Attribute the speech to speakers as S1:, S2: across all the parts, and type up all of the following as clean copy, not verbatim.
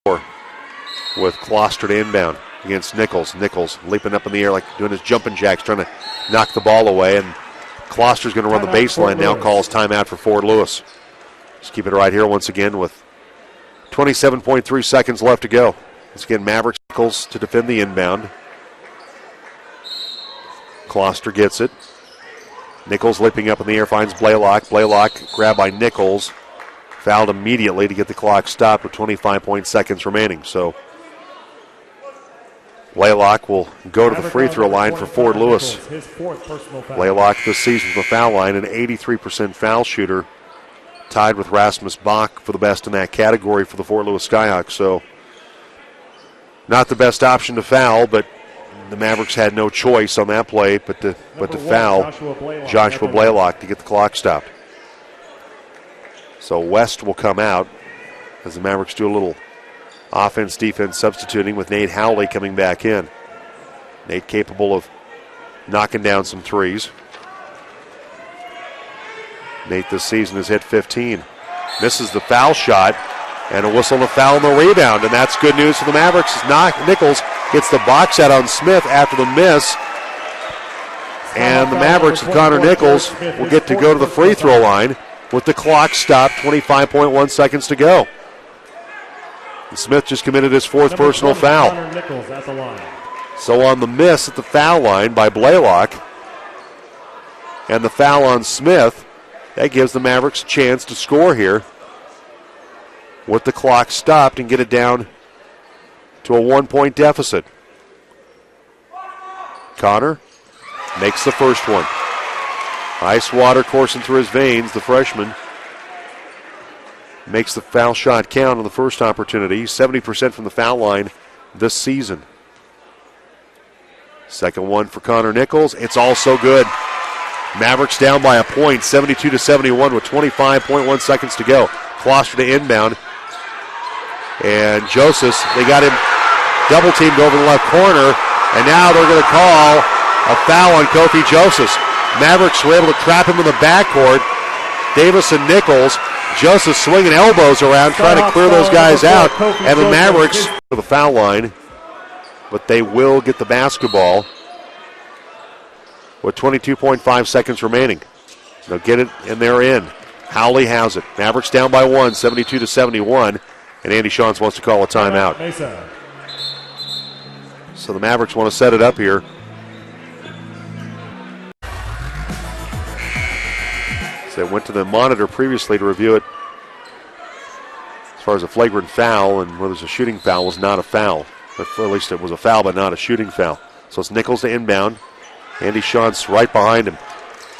S1: with Closter to inbound against Nichols. Nichols leaping up in the air like doing his jumping jacks, trying to knock the ball away, and Closter's going to run the baseline now, calls timeout for Fort Lewis. Just keep it right here once again with 27.3 seconds left to go. Once again, Mavericks Nichols to defend the inbound. Closter gets it. Nichols leaping up in the air, finds Blaylock. Blaylock grabbed by Nichols. Fouled immediately to get the clock stopped with 25 seconds remaining. So Blaylock will go to the free throw line for Fort Lewis. Blaylock this season with the foul line, an 83% foul shooter, tied with Rasmus Bach for the best in that category for the Fort Lewis Skyhawks. So not the best option to foul, but the Mavericks had no choice on that play but to foul Joshua Blaylock to get the clock stopped. So West will come out as the Mavericks do a little offense-defense substituting with Nate Howley coming back in. Nate capable of knocking down some threes. Nate this season has hit 15. Misses the foul shot, and a whistle and a foul on the rebound, and that's good news for the Mavericks. Nichols gets the box out on Smith after the miss, and the Mavericks of Connor Nichols will get to go to the free throw line with the clock stopped, 25.1 seconds to go. And Smith just committed his fourth personal foul. So on the miss at the foul line by Blaylock and the foul on Smith, that gives the Mavericks a chance to score here with the clock stopped and get it down to a 1-point deficit. Connor makes the first one. Ice water coursing through his veins. The freshman makes the foul shot count on the first opportunity. 70% from the foul line this season. Second one for Connor Nichols. It's also good. Mavericks down by a point, 72-71 with 25.1 seconds to go. Closter to inbound. And Joseph, they got him double-teamed over the left corner, and now they're going to call a foul on Kofi Joseph. Mavericks were able to trap him in the backcourt. Davis and Nichols, Joseph swinging elbows around, trying to clear those guys out, and the Mavericks to the foul line, but they will get the basketball with 22.5 seconds remaining. They'll get it, and they're in. Howley has it. Mavericks down by 1, 72-71, and Andy Shantz wants to call a timeout. So the Mavericks want to set it up here. So they went to the monitor previously to review it as far as a flagrant foul, and whether it's a shooting foul was not a foul. Or at least it was a foul, but not a shooting foul. So it's Nichols to inbound. Andy Shantz right behind him.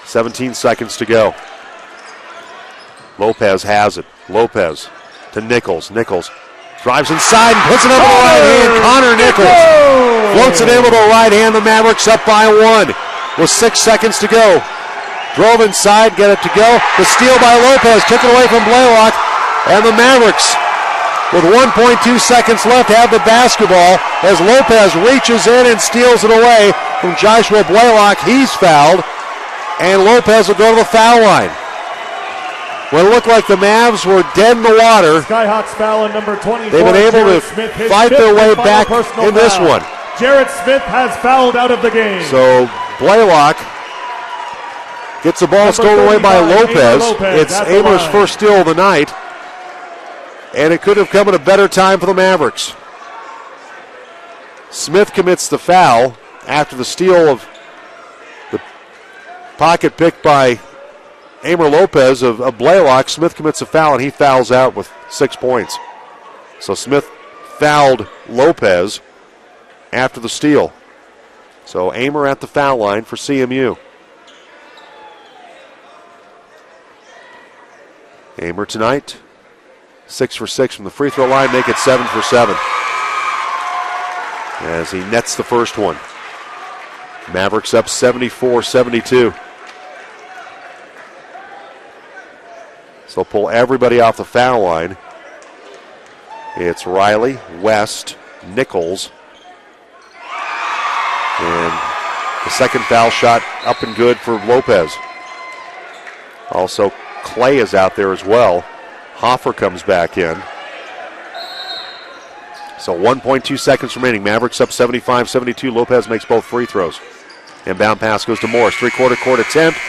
S1: 17 seconds to go. Lopez has it. Lopez to Nichols. Nichols drives inside and puts it up with the right hand. Connor Nichols floats it in with the right hand. The Mavericks up by 1 with 6 seconds to go. Drove inside, get it to go. The steal by Lopez, took it away from Blaylock. And the Mavericks, with 1.2 seconds left, have the basketball as Lopez reaches in and steals it away from Joshua Blaylock. He's fouled, and Lopez will go to the foul line. Well, it looked like the Mavs were dead in the water.
S2: Skyhawks foul on number 24.
S1: They've been able to fight their way back in this one.
S2: Jarrett Smith has fouled out of the game.
S1: So Blaylock gets the ball stolen away by Lopez. It's Eimer's first steal of the night. And it could have come at a better time for the Mavericks. Smith commits the foul after the steal of the pocket pick by Eimer Lopez of Blaylock. Smith commits a foul, and he fouls out with 6 points. So Smith fouled Lopez after the steal. So Eimer at the foul line for CMU. Eimer tonight, 6 for 6 from the free throw line, make it 7 for 7. As he nets the first one. Mavericks up 74-72. So pull everybody off the foul line. It's Riley, West, Nichols. And the second foul shot up and good for Lopez. Also, Clay is out there as well. Hoffer comes back in. So 1.2 seconds remaining. Mavericks up 75-72. Lopez makes both free throws. Inbound pass goes to Morris. Three-quarter court attempt.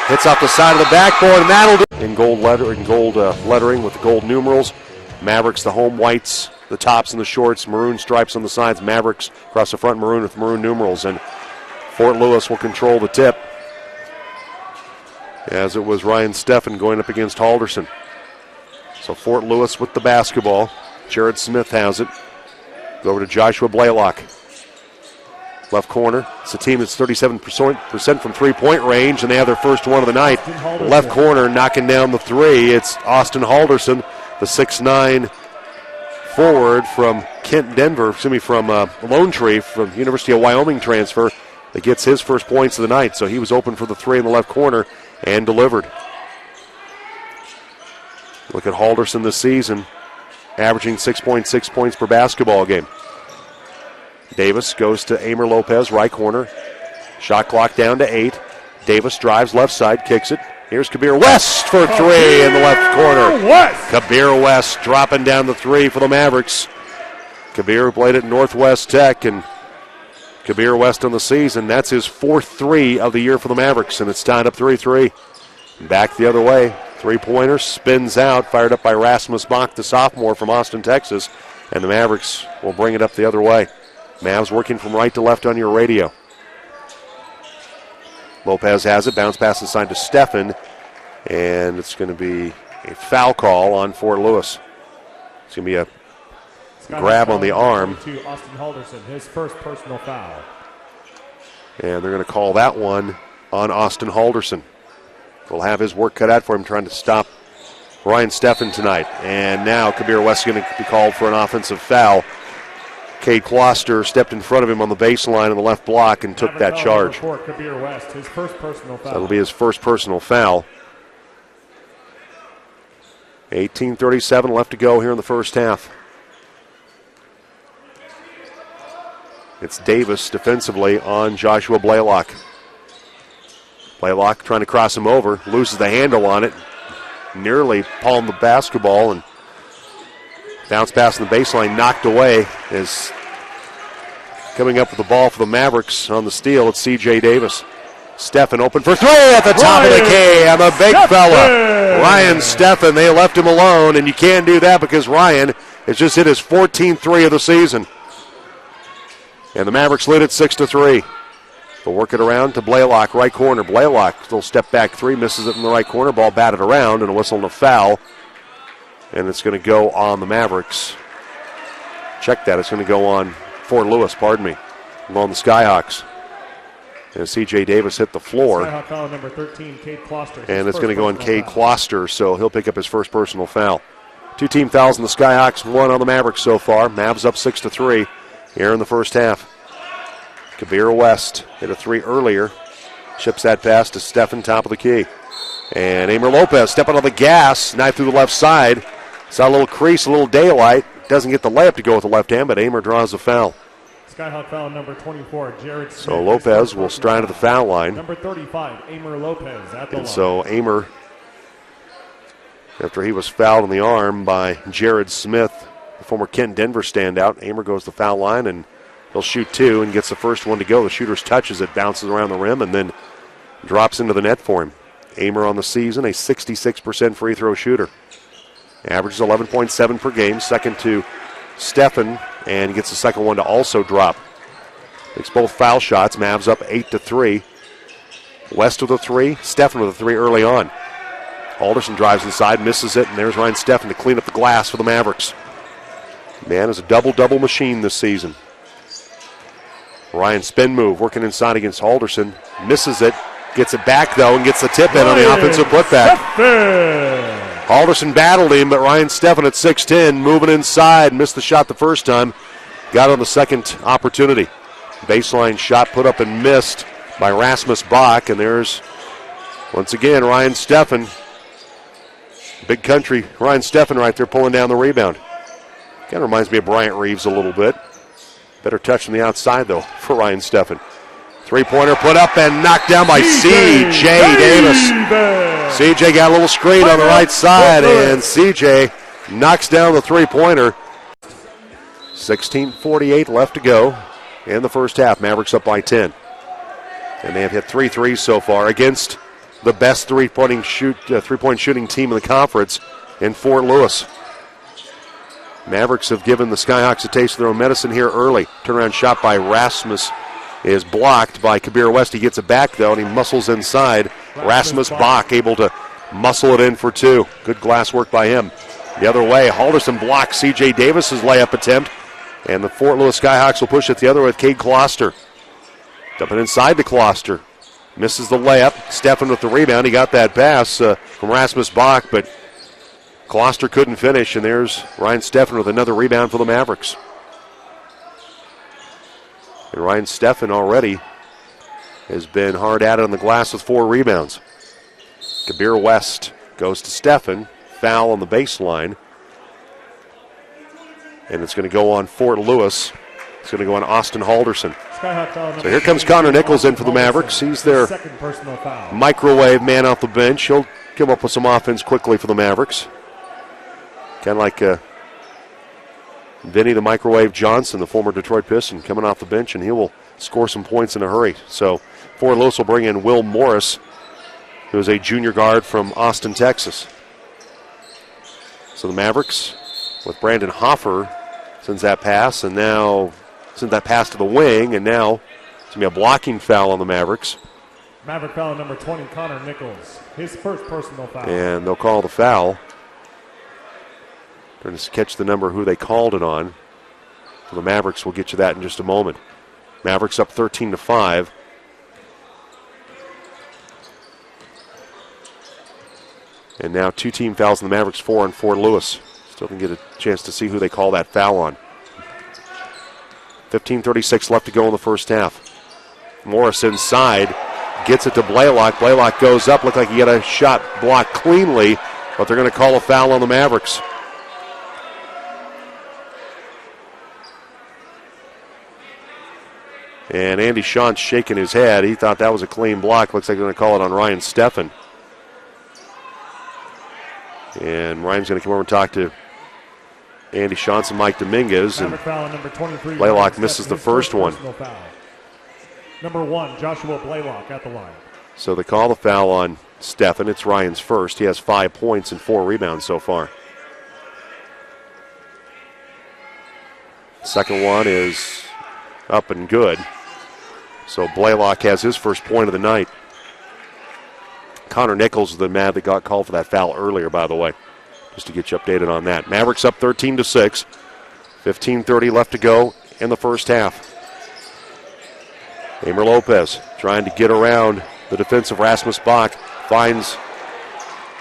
S1: Hits off the side of the backboard, and that'll do. In gold lettering with the gold numerals. Mavericks, the home whites, the tops and the shorts, maroon stripes on the sides. Mavericks across the front, maroon with maroon numerals. And Fort Lewis will control the tip, as it was Ryan Steffen going up against Halderson. So Fort Lewis with the basketball. Jared Smith has it. Go over to Joshua Blaylock. Left corner. It's a team that's 37% from three-point range, and they have their first one of the night. Left corner knocking down the three. It's Austin Halderson, the 6'9" forward from from Lone Tree, from University of Wyoming transfer, that gets his first points of the night. So he was open for the three in the left corner and delivered. Look at Halderson this season, averaging 6.6 points per basketball game. Davis goes to Eimer Lopez, right corner. Shot clock down to 8. Davis drives left side, kicks it. Here's Kabir West for three in the left corner. Kabir West dropping down the three for the Mavericks. Kabir played at Northwest Tech, and Kabir West on the season. That's his fourth three of the year for the Mavericks, and it's tied up 3-3. Back the other way. Three-pointer spins out, fired up by Rasmus Bach, the sophomore from Austin, Texas, and the Mavericks will bring it up the other way. Mavs working from right to left on your radio. Lopez has it. Bounce pass inside to Steffen. And it's going to be a foul call on Fort Lewis. It's going to be a grab on the arm.
S2: To Austin Halderson, his first personal foul.
S1: And they're going to call that one on Austin Halderson. He'll have his work cut out for him trying to stop Ryan Steffen tonight. And now Kabir West is going to be called for an offensive foul. Cade Kloster stepped in front of him on the baseline on the left block and took that charge.
S2: Kabir West, his first personal foul.
S1: That'll be his first personal foul. 18:37 left to go here in the first half. It's Davis defensively on Joshua Blaylock. Blaylock trying to cross him over, loses the handle on it, nearly palmed the basketball, and bounce pass on the baseline knocked away. Is coming up with the ball for the Mavericks on the steal. It's C.J. Davis. Steffen open for three at the top of the key. I'm a big fella. Ryan Steffen, they left him alone, and you can't do that because Ryan has just hit his 14th three of the season. And the Mavericks lead at 6-3. They'll work it around to Blaylock, right corner. Blaylock, little step back three, misses it in the right corner. Ball batted around, and a whistle and a foul. And it's going to go on the Mavericks. Check that. It's going to go on Fort Lewis, pardon me. On the Skyhawks. And C.J. Davis hit the floor.
S2: Skyhawk foul number 13, Cade Kloster.
S1: And it's going to go on Cade Kloster, so he'll pick up his first personal foul. 2 team fouls on the Skyhawks, 1 on the Mavericks so far. Mavs up 6-3 here in the first half. Kabir West hit a three earlier. Chips that pass to Steffen, top of the key. And Eimer Lopez stepping on the gas, knife through the left side. Saw a little crease, a little daylight. Doesn't get the layup to go with the left hand, but Eimer draws the foul.
S2: Skyhawk foul number 24, Jared Smith.
S1: So Lopez will stride to the foul line.
S2: Number 35, Eimer Lopez at the line.
S1: So Eimer, after he was fouled in the arm by Jared Smith, the former Kent Denver standout, Eimer goes to the foul line, and he'll shoot 2 and gets the first one to go. The shooter's touches it, bounces around the rim, and then drops into the net for him. Eimer on the season, a 66% free throw shooter. Averages 11.7 per game, second to Steffen, and gets the second one to also drop. Makes both foul shots. Mavs up 8-3. West with a 3, Steffen with a 3 early on. Alderson drives inside, misses it, and there's Ryan Steffen to clean up the glass for the Mavericks. Man is a double-double machine this season. Ryan spin move, working inside against Alderson, misses it, gets it back though, and gets the tip in on the offensive putback. Alderson battled him, but Ryan Steffen at 6'10", moving inside, missed the shot the first time, got on the second opportunity. Baseline shot put up and missed by Rasmus Bach, and there's, once again, Ryan Steffen. Big country, Ryan Steffen right there pulling down the rebound. Kind of reminds me of Bryant Reeves a little bit. Better touch from the outside, though, for Ryan Steffen. Three-pointer put up and knocked down by C.J. Davis. C.J. got a little screen on the right side, and C.J. knocks down the three-pointer. 16:48 left to go in the first half. Mavericks up by 10. And they have hit 3 threes so far against the best three-point shooting team in the conference in Fort Lewis. Mavericks have given the Skyhawks a taste of their own medicine here early. Turnaround shot by Rasmus is blocked by Kabir West. He gets it back, though, and he muscles inside. Rasmus Bach able to muscle it in for 2. Good glass work by him. The other way, Halderson blocks C.J. Davis's layup attempt, and the Fort Lewis Skyhawks will push it the other way with Cade Kloster. Dumping inside to Kloster. Misses the layup. Steffen with the rebound. He got that pass from Rasmus Bach, but Kloster couldn't finish, and there's Ryan Steffen with another rebound for the Mavericks. And Ryan Steffen already has been hard at it on the glass with 4 rebounds. Kabir West goes to Steffen. Foul on the baseline. And it's going to go on Fort Lewis. It's going to go on Austin Halderson. So here comes Connor Nichols in for the Mavericks. He's their microwave man off the bench. He'll come up with some offense quickly for the Mavericks. Kind of like Vinny the Microwave Johnson, the former Detroit Piston, coming off the bench, and he will score some points in a hurry. So Fort Lewis will bring in Will Morris, who is a junior guard from Austin, Texas. So the Mavericks with Brandon Hoffer sends that pass, and now sends that pass to the wing, and now it's going to be a blocking foul on the Mavericks.
S2: Maverick foul number 20, Connor Nichols. His first personal foul.
S1: And they'll call the foul. Trying to catch the number who they called it on. So the Mavericks will get you that in just a moment. Mavericks up 13-5. And now 2 team fouls in the Mavericks, 4 on Fort Lewis. Still can get a chance to see who they call that foul on. 15:36 left to go in the first half. Morris inside, gets it to Blaylock. Blaylock goes up, looked like he got a shot blocked cleanly, but they're going to call a foul on the Mavericks. And Andy Shant's shaking his head. He thought that was a clean block. Looks like they're going to call it on Ryan Steffen. And Ryan's going to come over and talk to Andy Shantz and Mike Dominguez. And Blaylock misses the first one.
S2: Number 1, Joshua Blaylock at the line.
S1: So they call the foul on Steffen. It's Ryan's first. He has 5 points and 4 rebounds so far. Second one is up and good. So Blaylock has his first point of the night. Connor Nichols is the man that got called for that foul earlier, by the way, just to get you updated on that. Mavericks up 13-6. 15:30 left to go in the first half. Eimer Lopez trying to get around the defensive Rasmus Bach. Finds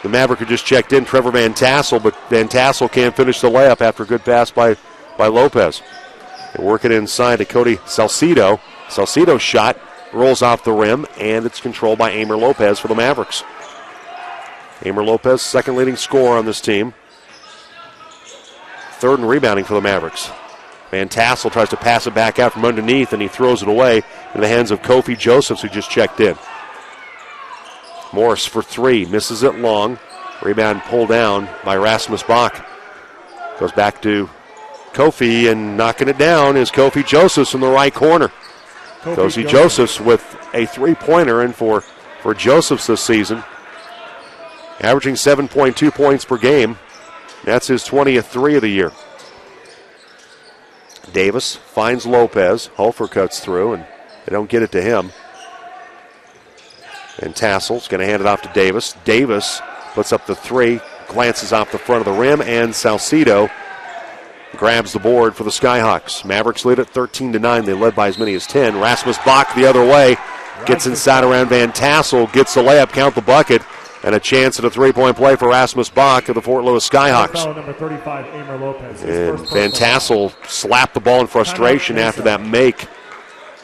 S1: the Maverick who just checked in, Trevor Van Tassel, but Van Tassel can't finish the layup after a good pass by Lopez. They work it inside to Cody Salcido. Salcido's shot rolls off the rim, and it's controlled by Eimer Lopez for the Mavericks. Eimer Lopez, second leading scorer on this team. Third in rebounding for the Mavericks. Van Tassel tries to pass it back out from underneath, and he throws it away in the hands of Kofi Josephs, who just checked in. Morris for 3, misses it long. Rebound pulled down by Rasmus Bach. Goes back to Kofi, and knocking it down is Kofi Josephs from the right corner. Kofi Josephs with a 3-pointer in for Josephs this season. Averaging 7.2 points per game. That's his 20th 3 of the year. Davis finds Lopez. Hofer cuts through, and they don't get it to him. And Tassel's going to hand it off to Davis. Davis puts up the 3, glances off the front of the rim, and Salcido grabs the board for the Skyhawks. Mavericks lead at 13-9. They led by as many as 10. Rasmus Bach the other way. Gets inside around Van Tassel. Gets the layup, count the bucket. And a chance at a 3-point play for Rasmus Bach of the Fort Lewis Skyhawks.
S2: Number 35, Eimer Lopez.
S1: And Van Tassel slapped the ball in frustration after that make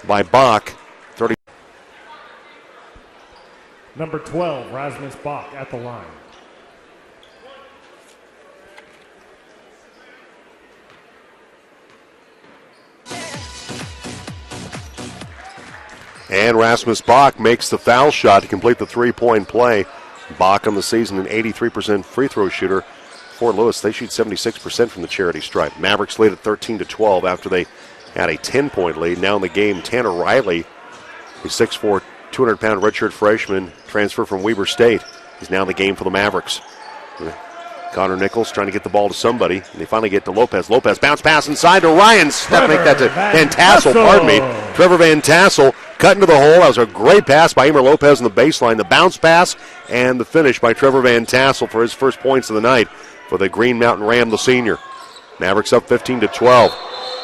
S1: by Bach.
S2: Number 12, Rasmus Bach at the line.
S1: And Rasmus Bach makes the foul shot to complete the 3-point play. Bach on the season, an 83% free throw shooter, Fort Lewis, they shoot 76% from the charity stripe. Mavericks lead at 13-12 after they had a 10-point lead. Now in the game, Tanner Riley, a 6'4", 200-pound redshirt freshman, transfer from Weber State. He's now in the game for the Mavericks. Connor Nichols trying to get the ball to somebody, and they finally get to Lopez. Lopez bounce pass inside to Ryan. Make that to Van Tassel, pardon me. Trevor Van Tassel cut into the hole. That was a great pass by Eimer Lopez on the baseline. The bounce pass and the finish by Trevor Van Tassel for his first points of the night for the Green Mountain Ram, the senior. Mavericks up 15-12.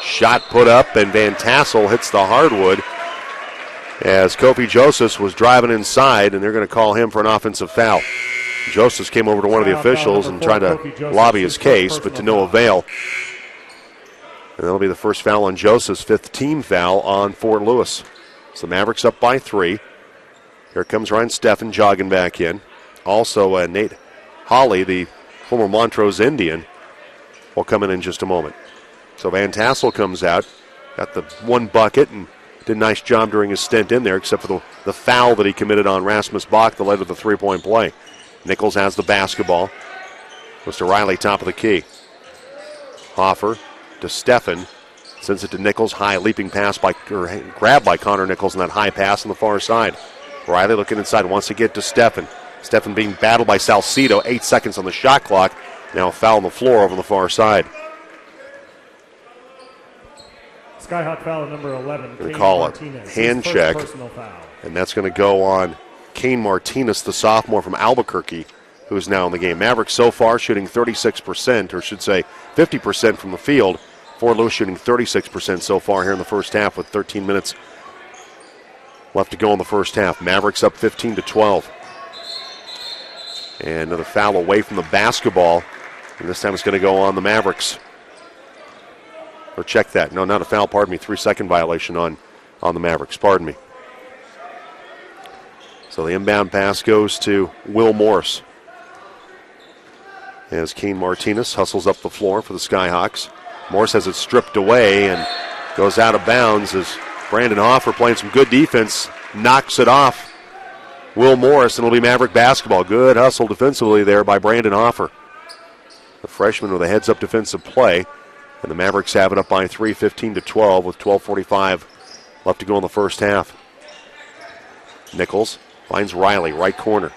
S1: Shot put up, and Van Tassel hits the hardwood as Kofi Josephs was driving inside, and they're going to call him for an offensive foul. Josephs came over to one of the officials and tried to lobby his case, but to no avail. And that'll be the first foul on Josephs, fifth team foul on Fort Lewis. So Mavericks up by 3. Here comes Ryan Steffen jogging back in. Also, Nate Hawley, the former Montrose Indian, will come in just a moment. So Van Tassel comes out, got the one bucket, and did a nice job during his stint in there, except for the foul that he committed on Rasmus Bach that led to the three-point play. Nichols has the basketball. Goes to Riley, top of the key. Hoffer to Steffen. Sends it to Nichols. High leaping pass grabbed by Connor Nichols on that high pass on the far side. Riley looking inside, wants to get to Steffen. Steffen being battled by Salcido. 8 seconds on the shot clock. Now a foul on the floor over on the far side.
S2: Skyhawk foul number 11.
S1: Going to call a hand check. And that's going to go on Kane Martinez, the sophomore from Albuquerque, who is now in the game. Mavericks so far shooting 36%, or should say 50% from the field. Fort Lewis shooting 36% so far here in the first half with 13 minutes left to go in the first half. Mavericks up 15-12. And another foul away from the basketball. And this time it's going to go on the Mavericks. Or check that. No, not a foul, pardon me. 3-second violation on the Mavericks, pardon me. So the inbound pass goes to Will Morris. As Kane Martinez hustles up the floor for the Skyhawks. Morris has it stripped away and goes out of bounds as Brandon Hoffer, playing some good defense, knocks it off Will Morris, and it'll be Maverick basketball. Good hustle defensively there by Brandon Hoffer. The freshman with a heads-up defensive play. And the Mavericks have it up by 3, 15-12 with 12:45 left to go in the first half. Nichols finds Riley, right corner.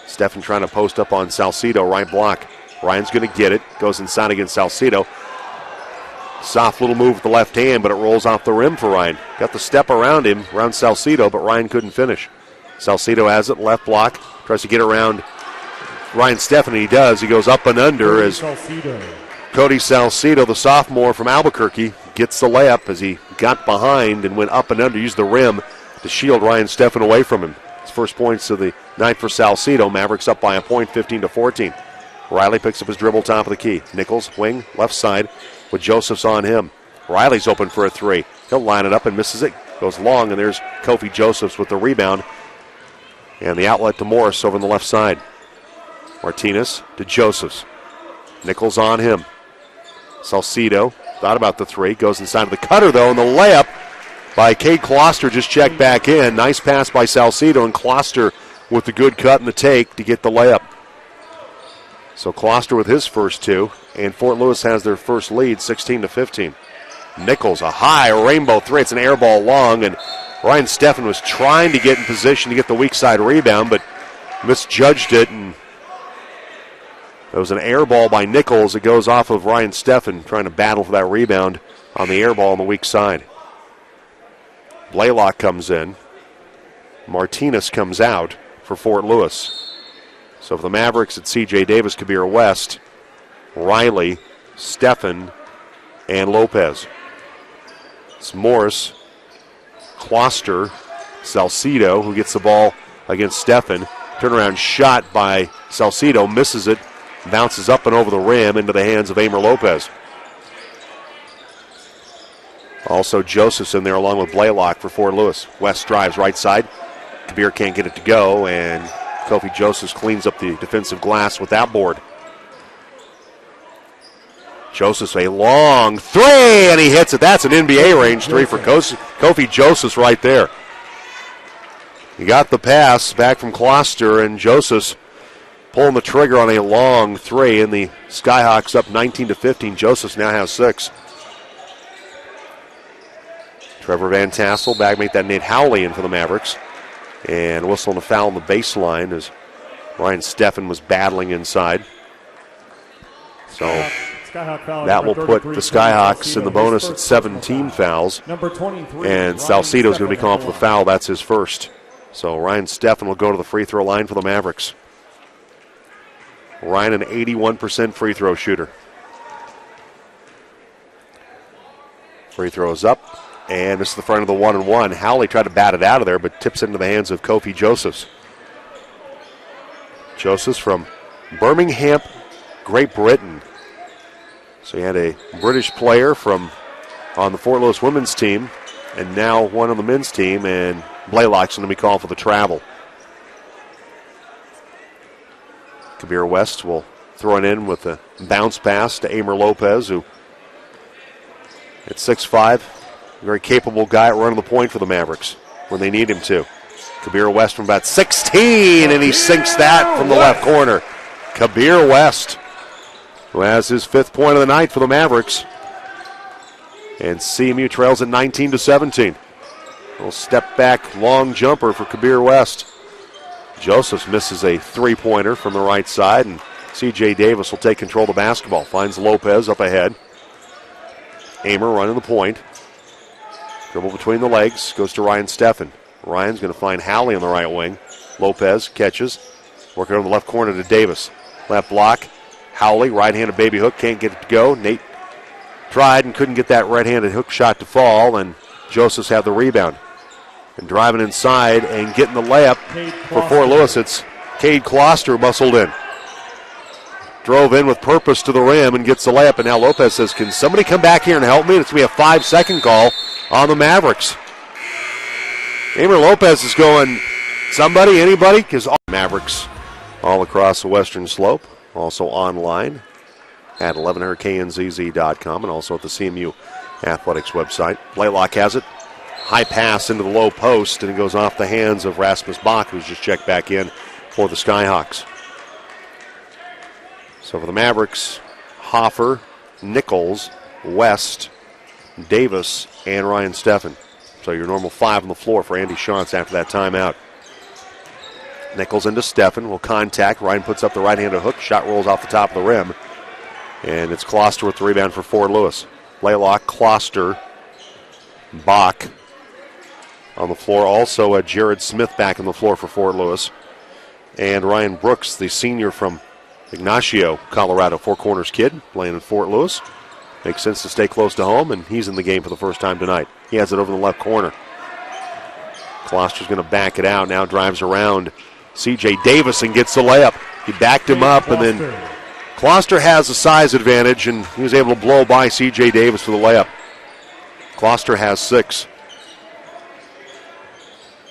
S1: Steffen trying to post up on Salcido, right block. Ryan's going to get it. Goes inside against Salcido. Soft little move with the left hand, but it rolls off the rim for Ryan. Got the step around him, around Salcido, but Ryan couldn't finish. Salcido has it, left block. Tries to get around Ryan Steffen, and he does. He goes up and under as Cody Salcido, the sophomore from Albuquerque, gets the layup as he got behind and went up and under, used the rim to shield Ryan Steffen away from him. His first points of the night for Salcido. Mavericks up by a point, 15-14. Riley picks up his dribble, top of the key. Nichols, wing, left side, with Josephs on him. Riley's open for a three. He'll line it up and misses it. Goes long, and there's Kofi Josephs with the rebound. And the outlet to Morris over on the left side. Martinez to Josephs. Nichols on him. Salcido thought about the three. Goes inside of the cutter, though, and the layup by Cade Kloster just checked back in. Nice pass by Salcido, and Kloster with the good cut and the take to get the layup. So Kloster with his first two, and Fort Lewis has their first lead, 16-15. Nichols, a high rainbow three. It's an air ball long, and Ryan Steffen was trying to get in position to get the weak side rebound, but misjudged it, and it was an air ball by Nichols. It goes off of Ryan Steffen trying to battle for that rebound on the air ball on the weak side. Blaylock comes in. Martinez comes out for Fort Lewis. So for the Mavericks, it's C.J. Davis, Kabir West, Riley, Steffen, and Lopez. It's Morris, Kloster, Salcido, who gets the ball against Steffen. Turnaround shot by Salcido, misses it, bounces up and over the rim into the hands of Eimer Lopez. Also Josephs in there along with Blaylock for Fort Lewis. West drives right side. Kabir can't get it to go, and Kofi Josephs cleans up the defensive glass with that board. Josephs a long three, and he hits it. That's an NBA range three for Kofi Josephs right there. He got the pass back from Kloster, and Josephs pulling the trigger on a long three, and the Skyhawks up 19-15. Josephs now has 6. Trevor Van Tassel, bagmate that Nate Howley in for the Mavericks. And whistle and a foul on the baseline as Ryan Steffen was battling inside. So that will put the Skyhawks in the bonus at 17 fouls. And Salcedo's going to be calling for the foul. That's his first. So Ryan Steffen will go to the free throw line for the Mavericks. Ryan, an 81% free throw shooter. Free throw is up. And this is the front of the 1-and-1. Howley tried to bat it out of there, but tips it into the hands of Kofi Josephs. Josephs from Birmingham, Great Britain. So he had a British player on the Fort Lewis women's team, and now one on the men's team, and Blaylock's going to be called for the travel. Kabir West will throw it in with a bounce pass to Eimer Lopez, who at 6'5", very capable guy at running the point for the Mavericks when they need him to. Kabir West from about 16, and he sinks that from the left corner. Kabir West, who has his 5th point of the night for the Mavericks. And CMU trails at 19-17. A little step back, long jumper for Kabir West. Josephs misses a 3-pointer from the right side, and C.J. Davis will take control of the basketball. Finds Lopez up ahead. Eimer running the point. Dribble between the legs, goes to Ryan Steffen. Ryan's going to find Howley on the right wing. Lopez catches, working on the left corner to Davis. Left block, Howley, right-handed baby hook, can't get it to go. Nate tried and couldn't get that right-handed hook shot to fall, and Josephs had the rebound. And driving inside and getting the layup for Fort Lewis, it's Cade Kloster muscled in. Drove in with purpose to the rim and gets the layup, and now Lopez says, can somebody come back here and help me? It's going to be a 5-second call on the Mavericks. Eimer Lopez is going, somebody, anybody? Because all Mavericks all across the western slope, also online at 1100knzz.com and also at the CMU Athletics website. Blaylock has it. High pass into the low post, and it goes off the hands of Rasmus Bach, who's just checked back in for the Skyhawks. So for the Mavericks, Hoffer, Nichols, West, Davis, and Ryan Steffen. So your normal 5 on the floor for Andy Shantz after that timeout. Nichols into Steffen, will contact. Ryan puts up the right-handed hook. Shot rolls off the top of the rim. And it's Kloster with the rebound for Fort Lewis. Blaylock, Kloster, Bach on the floor. Also Jared Smith back on the floor for Fort Lewis. And Ryan Brooks, the senior from Ignacio, Colorado, Four Corners kid, playing in Fort Lewis. Makes sense to stay close to home, and he's in the game for the first time tonight. He has it over in the left corner. Kloster's going to back it out. Now drives around C.J. Davis and gets the layup. He backed him up, and then Kloster has a size advantage, and he was able to blow by C.J. Davis for the layup. Kloster has 6.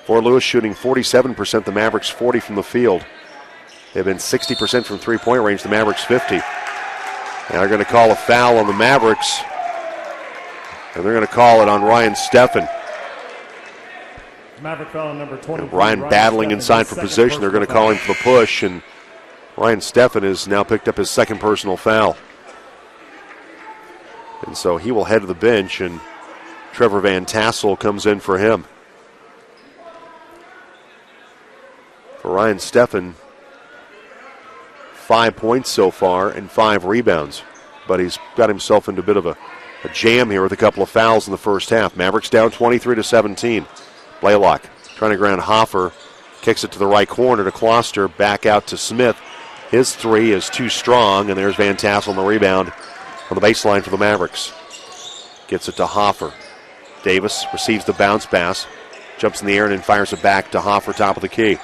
S1: Fort Lewis shooting 47%, the Mavericks 40 from the field. They've been 60% from three-point range, the Mavericks 50. And they're going to call a foul on the Mavericks, and they're going to call it on Ryan Steffen.
S2: Maverick foul number 20.
S1: Ryan battling inside for position. They're going to call him for the push, and Ryan Steffen has now picked up his 2nd personal foul. And so he will head to the bench, and Trevor Van Tassel comes in for him. For Ryan Steffen, 5 points so far and 5 rebounds. But he's got himself into a bit of a jam here with a couple of fouls in the first half. Mavericks down 23-17. Blaylock trying to ground Hoffer. Kicks it to the right corner to Kloster. Back out to Smith. His 3 is too strong, and there's Van Tassel on the rebound on the baseline for the Mavericks. Gets it to Hoffer. Davis receives the bounce pass. Jumps in the air and then fires it back to Hoffer, top of the key.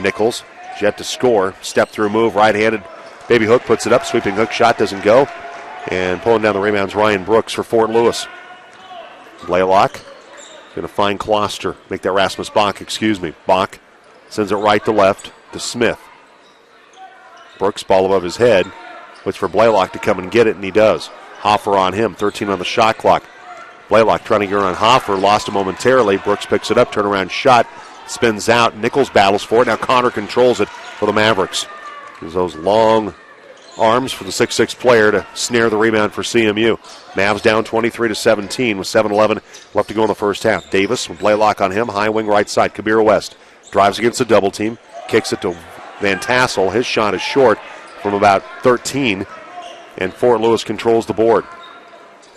S1: Nichols, jet to score. Step through move, right-handed. Baby hook puts it up. Sweeping hook shot doesn't go. And pulling down the rebounds, Ryan Brooks for Fort Lewis. Blaylock going to find Kloster. Make that Rasmus Bach, Bach sends it right to left to Smith. Brooks, ball above his head. Waits for Blaylock to come and get it, and he does. Hoffer on him, 13 on the shot clock. Blaylock trying to get on Hoffer, lost it momentarily. Brooks picks it up, turnaround shot, spins out. Nichols battles for it. Now Connor controls it for the Mavericks. Use those long arms for the 6'6 player to snare the rebound for CMU. Mavs down 23-17 with 7:11 left to go in the first half. Davis with Blaylock on him, high wing right side. Kabir West drives against a double team, kicks it to Van Tassel. His shot is short from about 13, and Fort Lewis controls the board.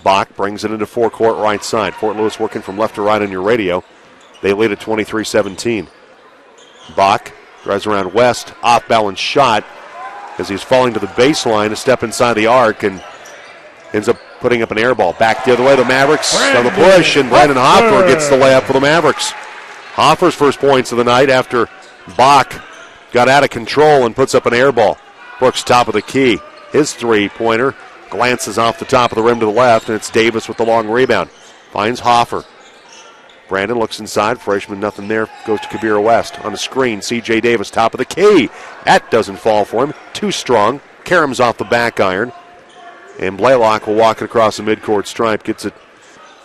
S1: Bach brings it into forecourt right side. Fort Lewis working from left to right on your radio. They lead at 23-17. Bach drives around West, off-balance shot as he's falling to the baseline, a step inside the arc, and ends up putting up an air ball. Back the other way, the Mavericks on the push, and Brandon Hoffer gets the layup for the Mavericks. Hoffer's first points of the night after Bach got out of control and puts up an air ball. Brooks top of the key. His three-pointer glances off the top of the rim to the left, and it's Davis with the long rebound. Finds Hoffer. Brandon looks inside. Freshman, nothing there. Goes to Kabir West. On the screen, C.J. Davis, top of the key. That doesn't fall for him. Too strong. Karam's off the back iron. And Blaylock will walk it across the midcourt stripe. Gets it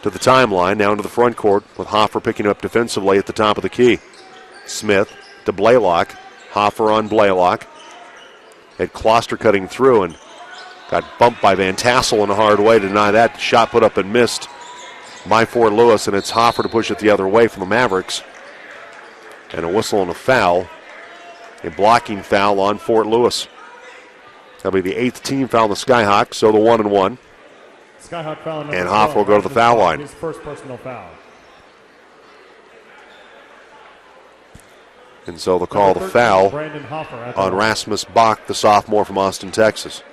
S1: to the timeline. Now into the front court with Hoffer picking up defensively at the top of the key. Smith to Blaylock. Hoffer on Blaylock. Had Kloster cutting through and got bumped by Van Tassel in a hard way to deny that. Shot put up and missed by Fort Lewis, and it's Hoffer to push it the other way from the Mavericks. And a whistle and a foul. A blocking foul on Fort Lewis. That'll be the 8th team foul on the Skyhawks, so the 1-1.
S2: Skyhawk foul number
S1: and Hoffer will go to the foul line.
S2: His first personal foul.
S1: And so they'll call the foul on Rasmus Bach, the sophomore from Austin, Texas.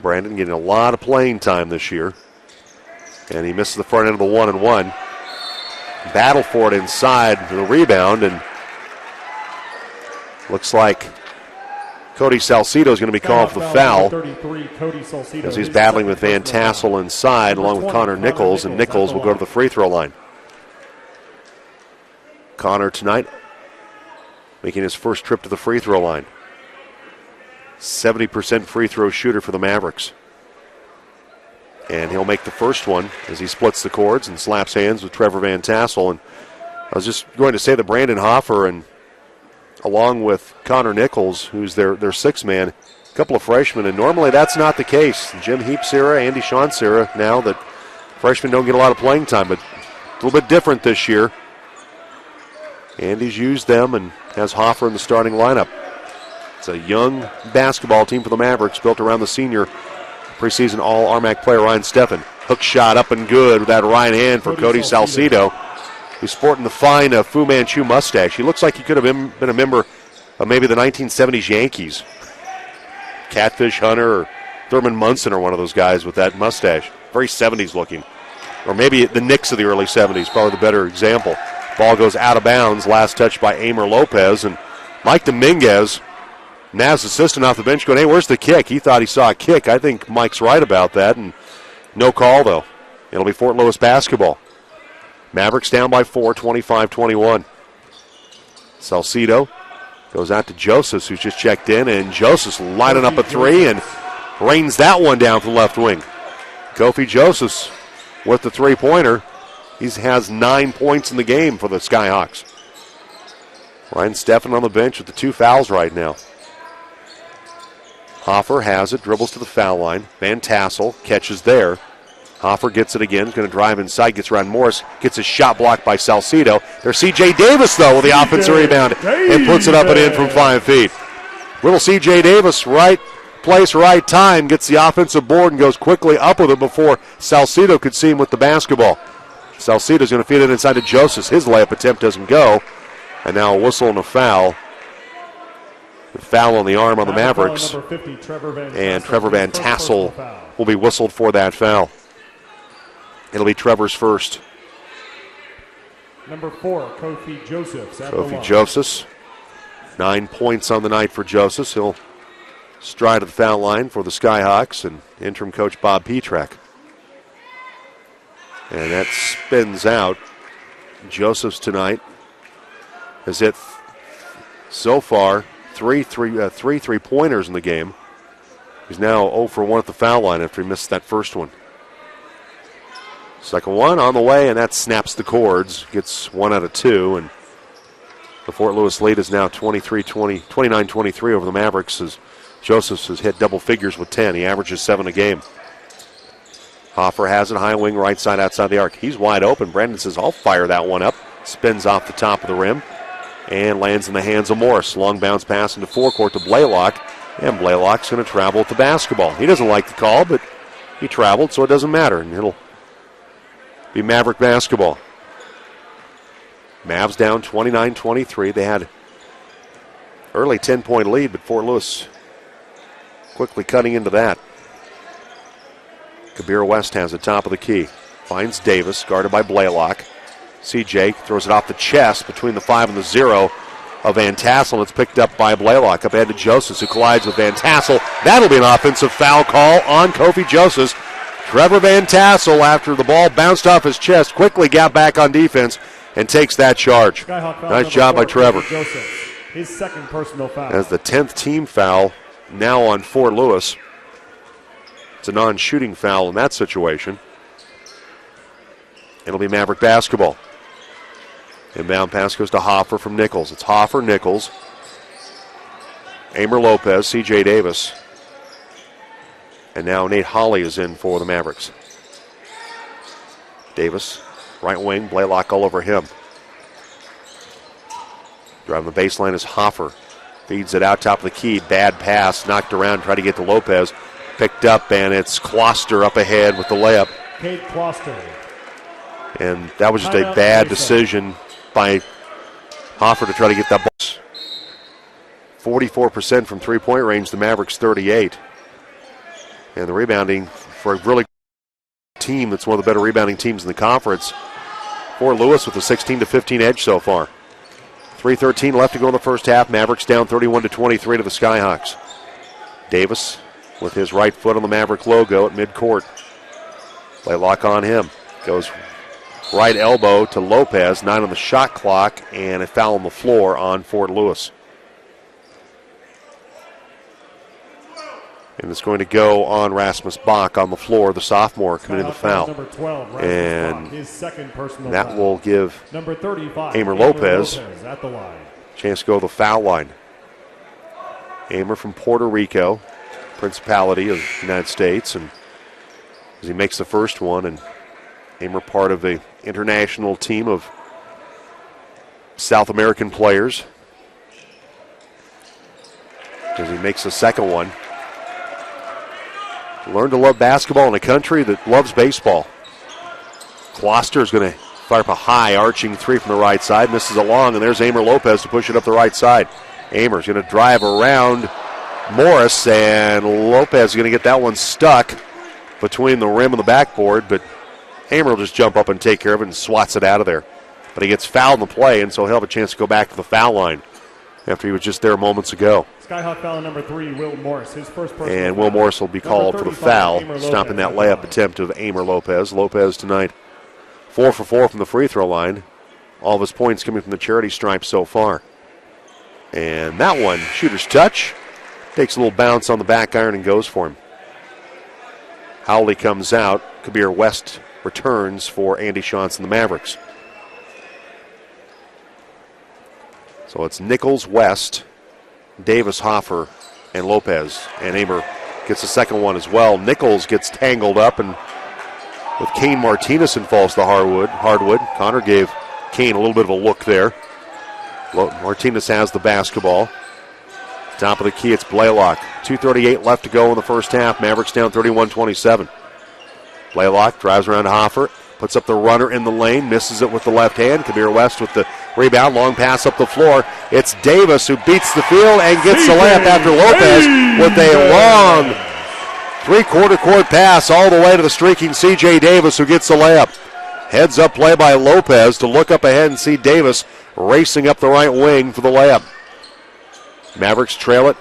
S1: Brandon getting a lot of playing time this year. And he misses the front end of the 1-1. Battle for it inside the rebound, and looks like Cody Salcido is going to be called for the foul as he's battling with Van Tassel inside along with Connor Nichols, and Nichols will go to the free throw line. Connor tonight making his first trip to the free throw line. 70% free throw shooter for the Mavericks. And he'll make the first one as he splits the cords and slaps hands with Trevor Van Tassel. And I was just going to say that Brandon Hoffer, and along with Connor Nichols, who's their sixth man, a couple of freshmen, and normally that's not the case. Jim Heap's era, Andy Sean's era, now that freshmen don't get a lot of playing time, but a little bit different this year. Andy's used them and has Hoffer in the starting lineup. It's a young basketball team for the Mavericks built around the senior preseason All-Armac player Ryan Steffen. Hook shot up and good with that right hand for Cody Salcido, who's sporting the fine Fu Manchu mustache. He looks like he could have been a member of maybe the 1970s Yankees. Catfish Hunter or Thurman Munson or one of those guys with that mustache. Very 70s looking. Or maybe the Knicks of the early 70s, probably the better example. Ball goes out of bounds, last touch by Eimer Lopez, and Mike Dominguez, Nav's assistant off the bench, going, hey, where's the kick? He thought he saw a kick. I think Mike's right about that, and no call, though. It'll be Fort Lewis basketball. Mavericks down by 4, 25-21. Salcido goes out to Joseph, who's just checked in, and Joseph lining up a three and rains that one down from left wing. Kofi Joseph's with the three-pointer. He has 9 points in the game for the Skyhawks. Ryan Steffen on the bench with the 2 fouls right now. Hoffer has it, dribbles to the foul line. Van Tassel catches there. Hoffer gets it again, going to drive inside, gets around Morris, gets a shot blocked by Salcido. There's C.J. Davis, though, with the offensive rebound, and puts it up and in from 5 feet. Little C.J. Davis, right place, right time, gets the offensive board and goes quickly up with it before Salcido could see him with the basketball. Salcido's going to feed it inside to Joseph. His layup attempt doesn't go. And now a whistle and a foul. The foul on the arm on the Mavericks.
S2: 50,
S1: and Trevor Van Tassel will be whistled for that foul. It'll be Trevor's first.
S2: Number 4, Kofi Josephs.
S1: Kofi Josephs. 9 points on the night for Josephs. He'll stride to the foul line for the Skyhawks and interim coach Bob Petrak. And that spins out. Josephs tonight has hit so far three three-pointers in the game. He's now 0 for 1 at the foul line after he missed that first one. Second one on the way, and that snaps the cords. Gets 1 out of 2, and The Fort Lewis lead is now 29-23 over the Mavericks as Josephs has hit double figures with 10. He averages 7 a game. Hoffer has it, high wing, right side outside the arc. He's wide open. Brandon says, I'll fire that one up. Spins off the top of the rim and lands in the hands of Morris. Long bounce pass into forecourt to Blaylock, and Blaylock's going to travel with the basketball. He doesn't like the call, but he traveled, so it doesn't matter, and it'll be Maverick basketball. Mavs down 29-23. They had early 10-point lead, but Fort Lewis quickly cutting into that. Kabir West has the top of the key. Finds Davis, guarded by Blaylock. CJ throws it off the chest between the 5 and the 0 of Van Tassel, and it's picked up by Blaylock. Up ahead to Josephs, who collides with Van Tassel. That'll be an offensive foul call on Kofi Josephs. Trevor Van Tassel, after the ball bounced off his chest, quickly got back on defense and takes that charge. Nice job by Trevor.
S2: Josephs, his second personal foul.
S1: As the 10th team foul now on Fort Lewis. It's a non-shooting foul in that situation. It'll be Maverick basketball. Inbound pass goes to Hoffer from Nichols. It's Hoffer, Nichols, Eimer Lopez, C.J. Davis. And now Nate Hawley is in for the Mavericks. Davis, right wing, Blaylock all over him. Driving the baseline is Hoffer. Feeds it out top of the key. Bad pass, knocked around, tried to get to Lopez. Picked up, and it's Closter up ahead with the layup.
S2: Kate Closter.
S1: And that was just a bad decision by Hoffer to try to get that ball. 44% from three-point range, the Mavericks 38. And the rebounding for a really good team that's one of the better rebounding teams in the conference. Fort Lewis with a 16-15 edge so far. 3:13 left to go in the first half. Mavericks down 31-23 to the Skyhawks. Davis with his right foot on the Maverick logo at midcourt. Blaylock on him. Goes right elbow to Lopez, 9 on the shot clock, and a foul on the floor on Fort Lewis. And it's going to go on Rasmus Bach on the floor, the sophomore committing the foul.
S2: Number 12,
S1: and
S2: Bach, his second personal
S1: that
S2: foul.
S1: will give
S2: number 35,
S1: Eimer Lopez
S2: at the line.
S1: Chance to go to the foul line. Eimer from Puerto Rico, Principality of the United States, and as he makes the first one, and Eimer part of an international team of South American players. As he makes the second one. Learn to love basketball in a country that loves baseball. Closter is going to fire up a high arching three from the right side. Misses it long, and there's Eimer Lopez to push it up the right side. Eimer's going to drive around Morris, and Lopez is going to get that one stuck between the rim and the backboard, but Eimer will just jump up and take care of it and swats it out of there. But he gets fouled in the play, and so he'll have a chance to go back to the foul line after he was just there moments ago.
S2: Skyhawk foul number 3, Will Morris, his first personal
S1: And
S2: foul.
S1: Will Morris will be called for the foul, stopping that layup attempt of Eimer Lopez. Lopez tonight 4 for 4 from the free throw line. All of his points coming from the charity stripe so far. And that one, shooter's touch, takes a little bounce on the back iron and goes for him. Howley comes out. Kabir West returns for Andy Shantz and the Mavericks. So it's Nichols, West, Davis, Hoffer, and Lopez. And Eimer gets the second one as well. Nichols gets tangled up, and with Kane Martinez falls to hardwood. Connor gave Kane a little bit of a look there. Martinez has the basketball. Top of the key, it's Blaylock. 2:38 left to go in the first half. Mavericks down 31-27. Blaylock drives around to Hoffer, puts up the runner in the lane, misses it with the left hand. Kabir West with the rebound, long pass up the floor. It's Davis who beats the field and gets the layup after Lopez with a long three-quarter court pass all the way to the streaking C.J. Davis, who gets the layup. Heads up play by Lopez to look up ahead and see Davis racing up the right wing for the layup. Mavericks trail it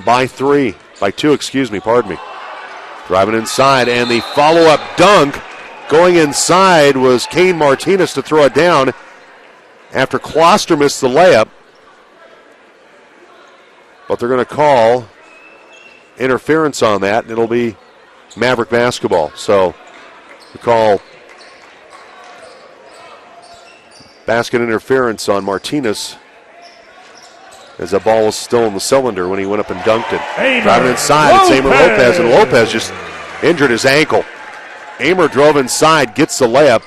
S1: by two, pardon me. Driving inside, and the follow-up dunk going inside was Kane Martinez to throw it down after Closter missed the layup. But they're going to call interference on that, and it'll be Maverick basketball. So we call basket interference on Martinez as the ball was still in the cylinder when he went up and dunked it.
S2: Eimer
S1: Driving inside, it's Eimer Lopez, and Lopez just injured his ankle. Eimer drove inside, gets the layup.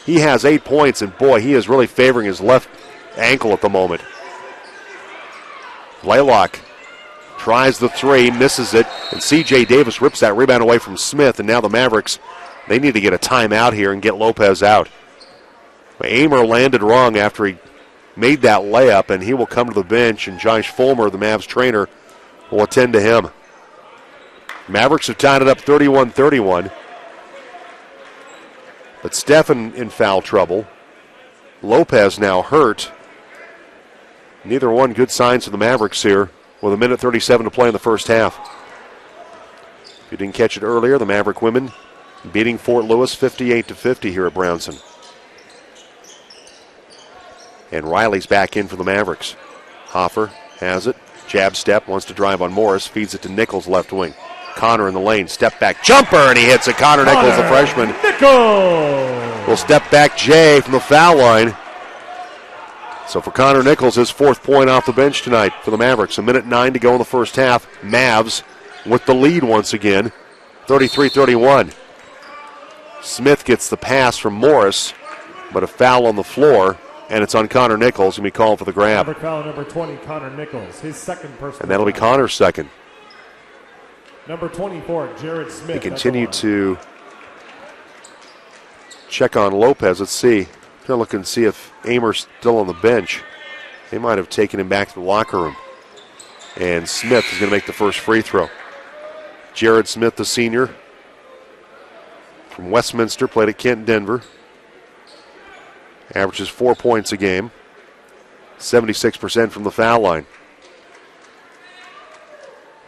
S1: He has 8 points, and boy, he is really favoring his left ankle at the moment. Blaylock tries the three, misses it, and C.J. Davis rips that rebound away from Smith, and now the Mavericks, they need to get a timeout here and get Lopez out. But Eimer landed wrong after he made that layup, and he will come to the bench, and Josh Fulmer, the Mavs trainer, will attend to him. Mavericks have tied it up 31-31. But Steph in foul trouble. Lopez now hurt. Neither one good signs for the Mavericks here with 1:37 to play in the first half. If you didn't catch it earlier, the Maverick women beating Fort Lewis 58-50 here at Brownson. And Riley's back in for the Mavericks. Hoffer has it. Jab step, wants to drive on Morris, feeds it to Nichols left wing. Connor in the lane, step back jumper, and he hits it. Connor Nichols, the freshman.
S2: Nichols!
S1: Will step back Jay from the foul line. So for Connor Nichols, his 4th point off the bench tonight for the Mavericks. 1:09 to go in the first half. Mavs with the lead once again, 33-31. Smith gets the pass from Morris, but a foul on the floor, and it's on Connor Nichols, and we call for the grab.
S2: Foul number 20, Connor Nichols, his second personal.
S1: And that'll be Connor's second.
S2: Number 24, Jared Smith.
S1: They continue to check on Lopez. Let's see. I'm going to look and see if Eimer's still on the bench. They might have taken him back to the locker room. And Smith is going to make the first free throw. Jared Smith, the senior from Westminster, played at Kent, Denver. Averages 4 points a game. 76% from the foul line.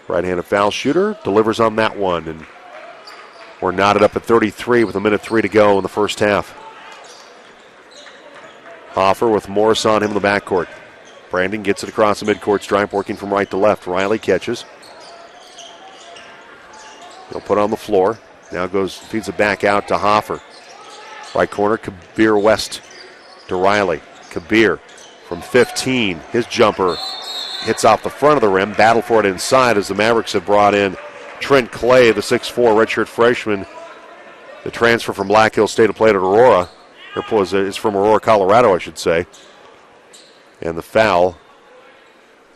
S1: Right-handed foul shooter delivers on that one, and we're knotted up at 33 with 1:03 to go in the first half. Hoffer with Morris on him in the backcourt. Brandon gets it across the midcourt stripe, working from right to left. Riley catches. He'll put it on the floor. Now feeds it back out to Hoffer. Right corner, Kabir West to Riley. Kabir from 15, his jumper hits off the front of the rim. Battle for it inside as the Mavericks have brought in Trent Clay, the 6'4 redshirt freshman. The transfer from Black Hills State to play at Aurora. Is from Aurora, Colorado, I should say. And the foul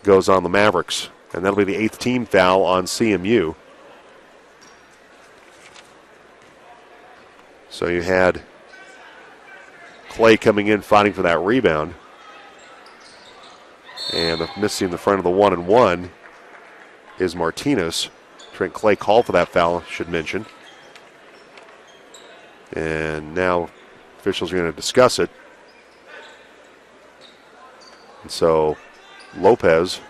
S1: goes on the Mavericks. And that'll be the 8th team foul on CMU. So you had Clay coming in fighting for that rebound. And missing the front of the 1-and-1 is Martinez. Trent Clay called for that foul, should mention. And now officials are going to discuss it. And so Martinez,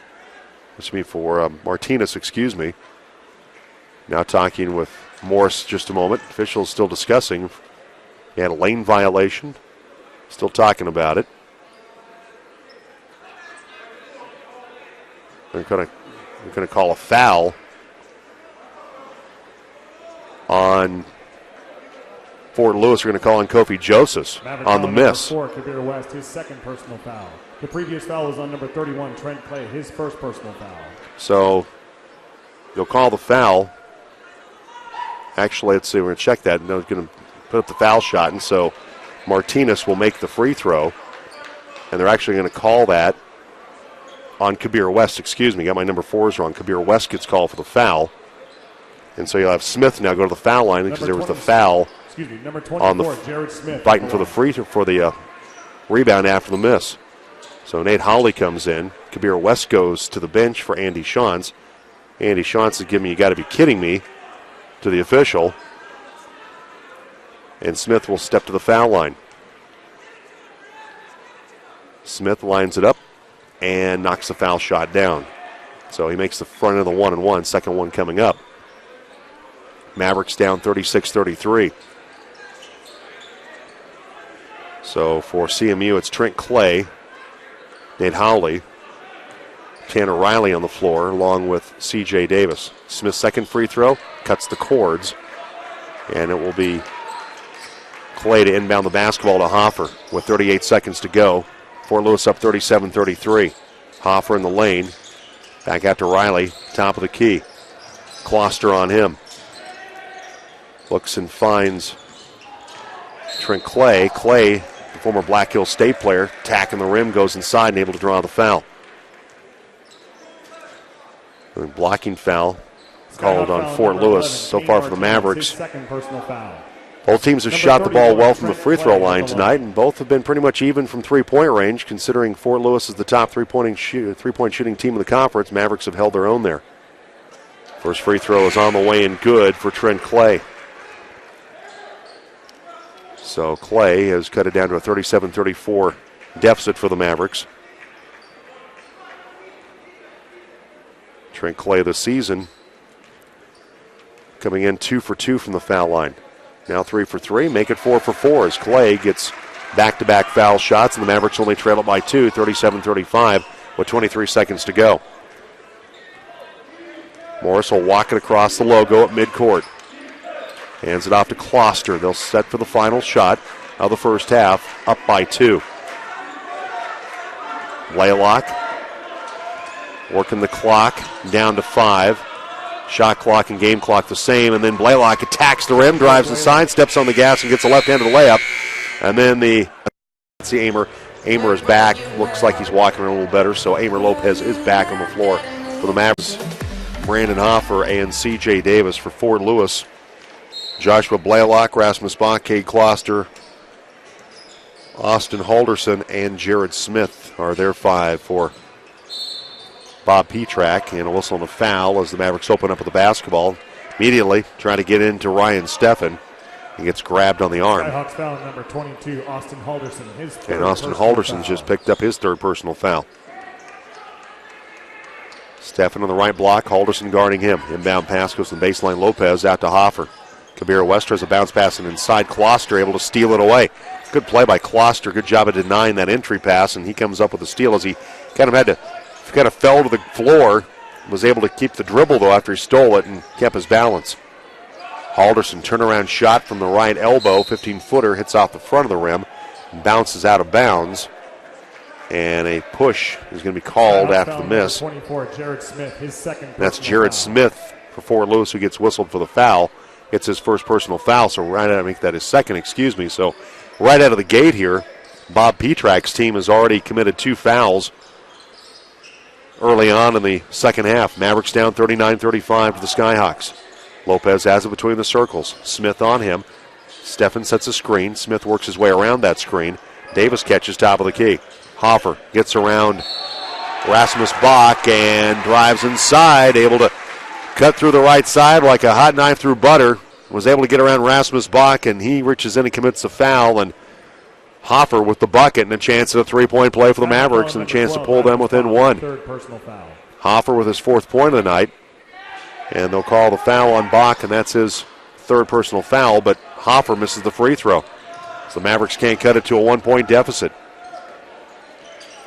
S1: now talking with Morris just a moment. Officials still discussing. He had a lane violation. Still talking about it. We're going to call a foul on Fort Lewis. We're going to call on Kofi Joseph on the miss.
S2: Number 4, Kabir West, his second personal foul. The previous foul was on number 31, Trent Clay, his first personal foul.
S1: So you'll call the foul. Actually, let's see. We're going to check that. And they're going to put up the foul shot. And so Martinez will make the free throw. And they're actually going to call that on Kabir West. Excuse me, got my number 4s wrong. Kabir West gets called for the foul. And so you'll have Smith now go to the foul line because there was the foul
S2: number 24,
S1: on the
S2: Jared Smith,
S1: fighting for the rebound after the miss. So Nate Hawley comes in. Kabir West goes to the bench for Andy Shantz. Andy Shantz is giving me, "You got to be kidding me," to the official. And Smith will step to the foul line. Smith lines it up and knocks the foul shot down. So he makes the front of the 1-and-1, second one coming up. Mavericks down 36-33. So for CMU, it's Trent Clay, Nate Howley, Tanner Riley on the floor, along with C.J. Davis. Smith's second free throw cuts the cords, and it will be Clay to inbound the basketball to Hoffer with 38 seconds to go. Fort Lewis up 37-33. Hoffer in the lane. Back out to Riley, top of the key. Kloster on him. Looks and finds Trent Clay. Clay, the former Black Hills State player, attacking the rim, goes inside and able to draw the foul. And blocking foul called on Fort Lewis so far for the Mavericks.
S2: Second personal foul.
S1: Both teams have shot the ball well from the free throw line tonight, and both have been pretty much even from three-point range, considering Fort Lewis is the top three-point shooting team in the conference. Mavericks have held their own there. First free throw is on the way and good for Trent Clay. So Clay has cut it down to a 37-34 deficit for the Mavericks. Trent Clay this season coming in 2 for 2 from the foul line. Now 3 for 3, make it 4 for 4 as Clay gets back-to-back foul shots, and the Mavericks only trail it by 2, 37-35, with 23 seconds to go. Morris will walk it across the logo at midcourt. Hands it off to Kloster. They'll set for the final shot of the first half, up by 2. Blaylock working the clock down to 5. Shot clock and game clock the same, and then Blaylock attacks the rim, drives inside, steps on the gas, and gets the left hand of the layup. And then see Eimer. Eimer is back. Looks like he's walking around a little better, so Eimer Lopez is back on the floor for the Mavericks. Brandon Hoffer and C.J. Davis for Fort Lewis. Joshua Blaylock, Rasmus Bach, Cade Kloster, Austin Halderson, and Jared Smith are their 5 for Bob Petrak, and a whistle and a foul as the Mavericks open up with the basketball. Immediately trying to get into Ryan Steffen. He gets grabbed on the arm.
S2: Skyhawks foul number 22, Austin Halderson.
S1: And Austin Halderson's just picked up his third personal foul. Steffen on the right block, Halderson guarding him. Inbound pass goes to the baseline. Lopez out to Hoffer. Kabir Wester has a bounce pass and inside. Kloster able to steal it away. Good play by Kloster. Good job of denying that entry pass, and he comes up with a steal as he kind of fell to the floor. Was able to keep the dribble, though, after he stole it and kept his balance. Halderson turnaround shot from the right elbow. 15-footer hits off the front of the rim. Bounces out of bounds. And a push is going to be called after the miss.
S2: 24, Jared Smith, his second.
S1: That's Jared Smith for Fort Lewis who gets whistled for the foul. Gets his first personal foul, so right out, I make that his second, So right out of the gate here, Bob Petrak's team has already committed 2 fouls early on in the second half. Mavericks down 39-35 to the Skyhawks. Lopez has it between the circles. Smith on him. Steffen sets a screen. Smith works his way around that screen. Davis catches top of the key. Hoffer gets around Rasmus Bach and drives inside, able to cut through the right side like a hot knife through butter. Was able to get around Rasmus Bach, and he reaches in and commits a foul. And Hoffer with the bucket and a chance at a three-point play for the Mavericks and a chance to pull them within 1.
S2: Third personal foul.
S1: Hoffer with his 4th point of the night. And they'll call the foul on Bach, and that's his 3rd personal foul. But Hoffer misses the free throw. So the Mavericks can't cut it to a 1-point deficit.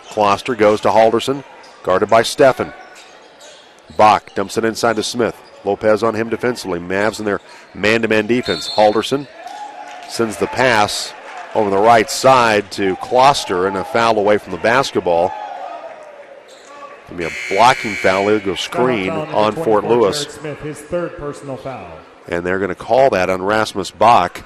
S1: Kloster goes to Halderson, guarded by Steffen. Bach dumps it inside to Smith. Lopez on him defensively. Mavs in their man-to-man defense. Halderson sends the pass over the right side to Kloster, and a foul away from the basketball. Going to be a blocking foul. They'll go screen on Fort Lewis.
S2: Jared Smith, his 3rd personal foul.
S1: And they're going to call that on Rasmus Bach.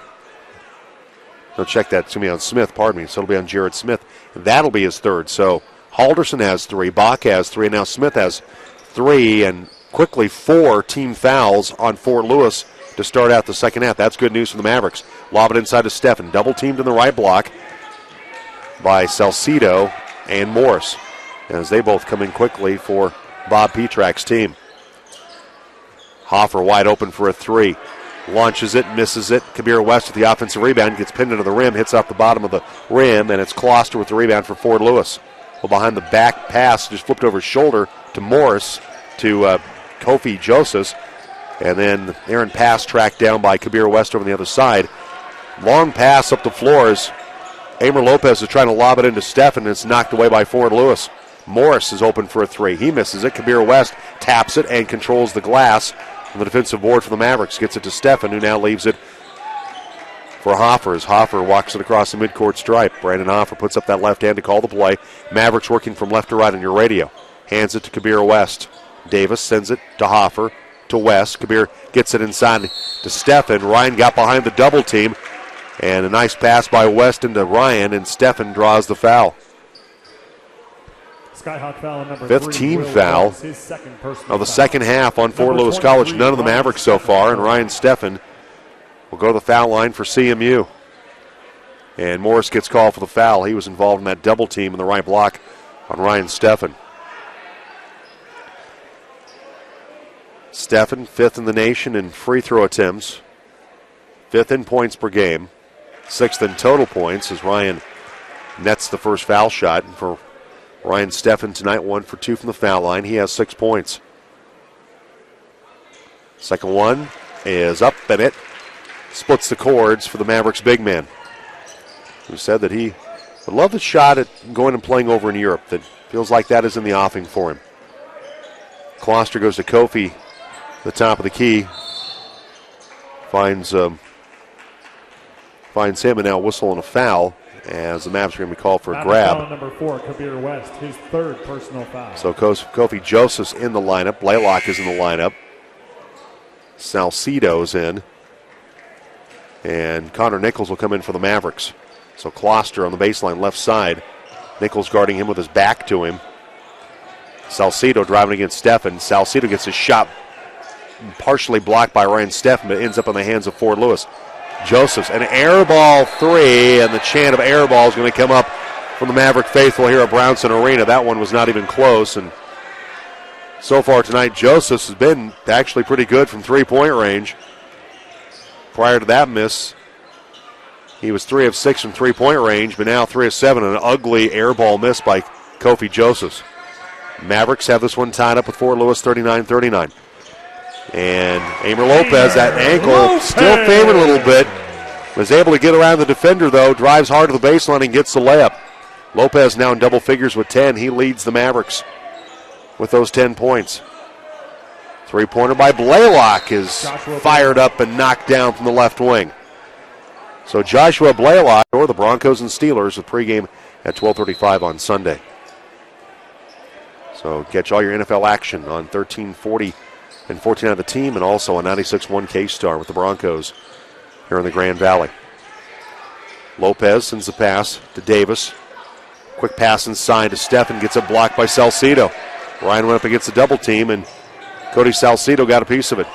S1: They'll check that. It's going to be on Smith, pardon me. So it'll be on Jared Smith. That'll be his 3rd. So Halderson has 3, Bach has 3, and now Smith has 3, and quickly 4 team fouls on Fort Lewis to start out the second half. That's good news for the Mavericks. Lob it inside to Steffen. Double teamed in the right block by Salcido and Morris, as they both come in quickly for Bob Petrak's team. Hoffer wide open for a 3. Launches it, misses it. Kabir West with the offensive rebound, gets pinned into the rim, hits off the bottom of the rim, and it's Kloster with the rebound for Fort Lewis. Well, behind the back pass, just flipped over his shoulder to Morris, to Kofi Joseph, and then Aaron pass tracked down by Kabir West over on the other side. Long pass up the floors. Eimer Lopez is trying to lob it into Steffen, and it's knocked away by Fort Lewis. Morris is open for a 3. He misses it. Kabir West taps it and controls the glass on the defensive board for the Mavericks. Gets it to Steffen, who now leaves it for Hoffer as Hoffer walks it across the midcourt stripe. Brandon Hoffer puts up that left hand to call the play. Mavericks working from left to right on your radio. hands it to Kabir West. Davis sends it to Hoffer, to West. Kabir gets it inside to Steffen. Ryan got behind the double team, and a nice pass by West into Ryan, and Steffen draws the foul.
S2: Skyhawk foul number
S1: Fifth
S2: 3,
S1: team
S2: Will
S1: foul
S2: Morris, his second personal
S1: of the
S2: foul.
S1: second half on Fort
S2: Number
S1: Lewis College.
S2: 23,
S1: None of the
S2: Ryan
S1: Mavericks so far, and Ryan Steffen will go to the foul line for CMU. And Morris gets called for the foul. He was involved in that double team in the right block on Ryan Steffen. Steffen, fifth in the nation in free throw attempts, fifth in points per game, sixth in total points as Ryan nets the first foul shot. And for Ryan Steffen tonight, 1 for 2 from the foul line. He has 6 points. Second one is up, and it splits the cords for the Mavericks big man, who said that he would love the shot at going and playing over in Europe. That feels like that is in the offing for him. Kloster goes to Kofi, the top of the key. Finds him, and now whistle and a foul as the Mavs are going to be called for a grab.
S2: Foul number 4, Kabir West, his third personal foul.
S1: So Kofi Joseph's in the lineup. Blaylock is in the lineup. Salcido's in. And Connor Nichols will come in for the Mavericks. So Kloster on the baseline left side. Nichols guarding him with his back to him. Salcido driving against Steffen. Salcido gets his shot partially blocked by Ryan Steffen, but ends up in the hands of Fort Lewis. Josephs, an air ball 3, and the chant of air ball is going to come up from the Maverick faithful here at Brownson Arena. That one was not even close, and so far tonight, Josephs has been actually pretty good from three-point range. Prior to that miss, he was 3 of 6 from three-point range, but now 3 of 7, an ugly air ball miss by Kofi Josephs. Mavericks have this one tied up with Fort Lewis 39-39. And Eimer Lopez, that ankle still favored a little bit. Was able to get around the defender, though. Drives hard to the baseline and gets the layup. Lopez now in double figures with 10. He leads the Mavericks with those 10 points. Three-pointer by Blaylock is fired up and knocked down from the left wing. So Joshua Blaylock, or the Broncos and Steelers, with pregame at 12:35 on Sunday. So catch all your NFL action on 1340 and 14 on the team, and also on 96.1 K-Star with the Broncos here in the Grand Valley. Lopez sends the pass to Davis. Quick pass inside to Steffen, gets it blocked by Salcido. Ryan went up against the double team, and Cody Salcido got a piece of it.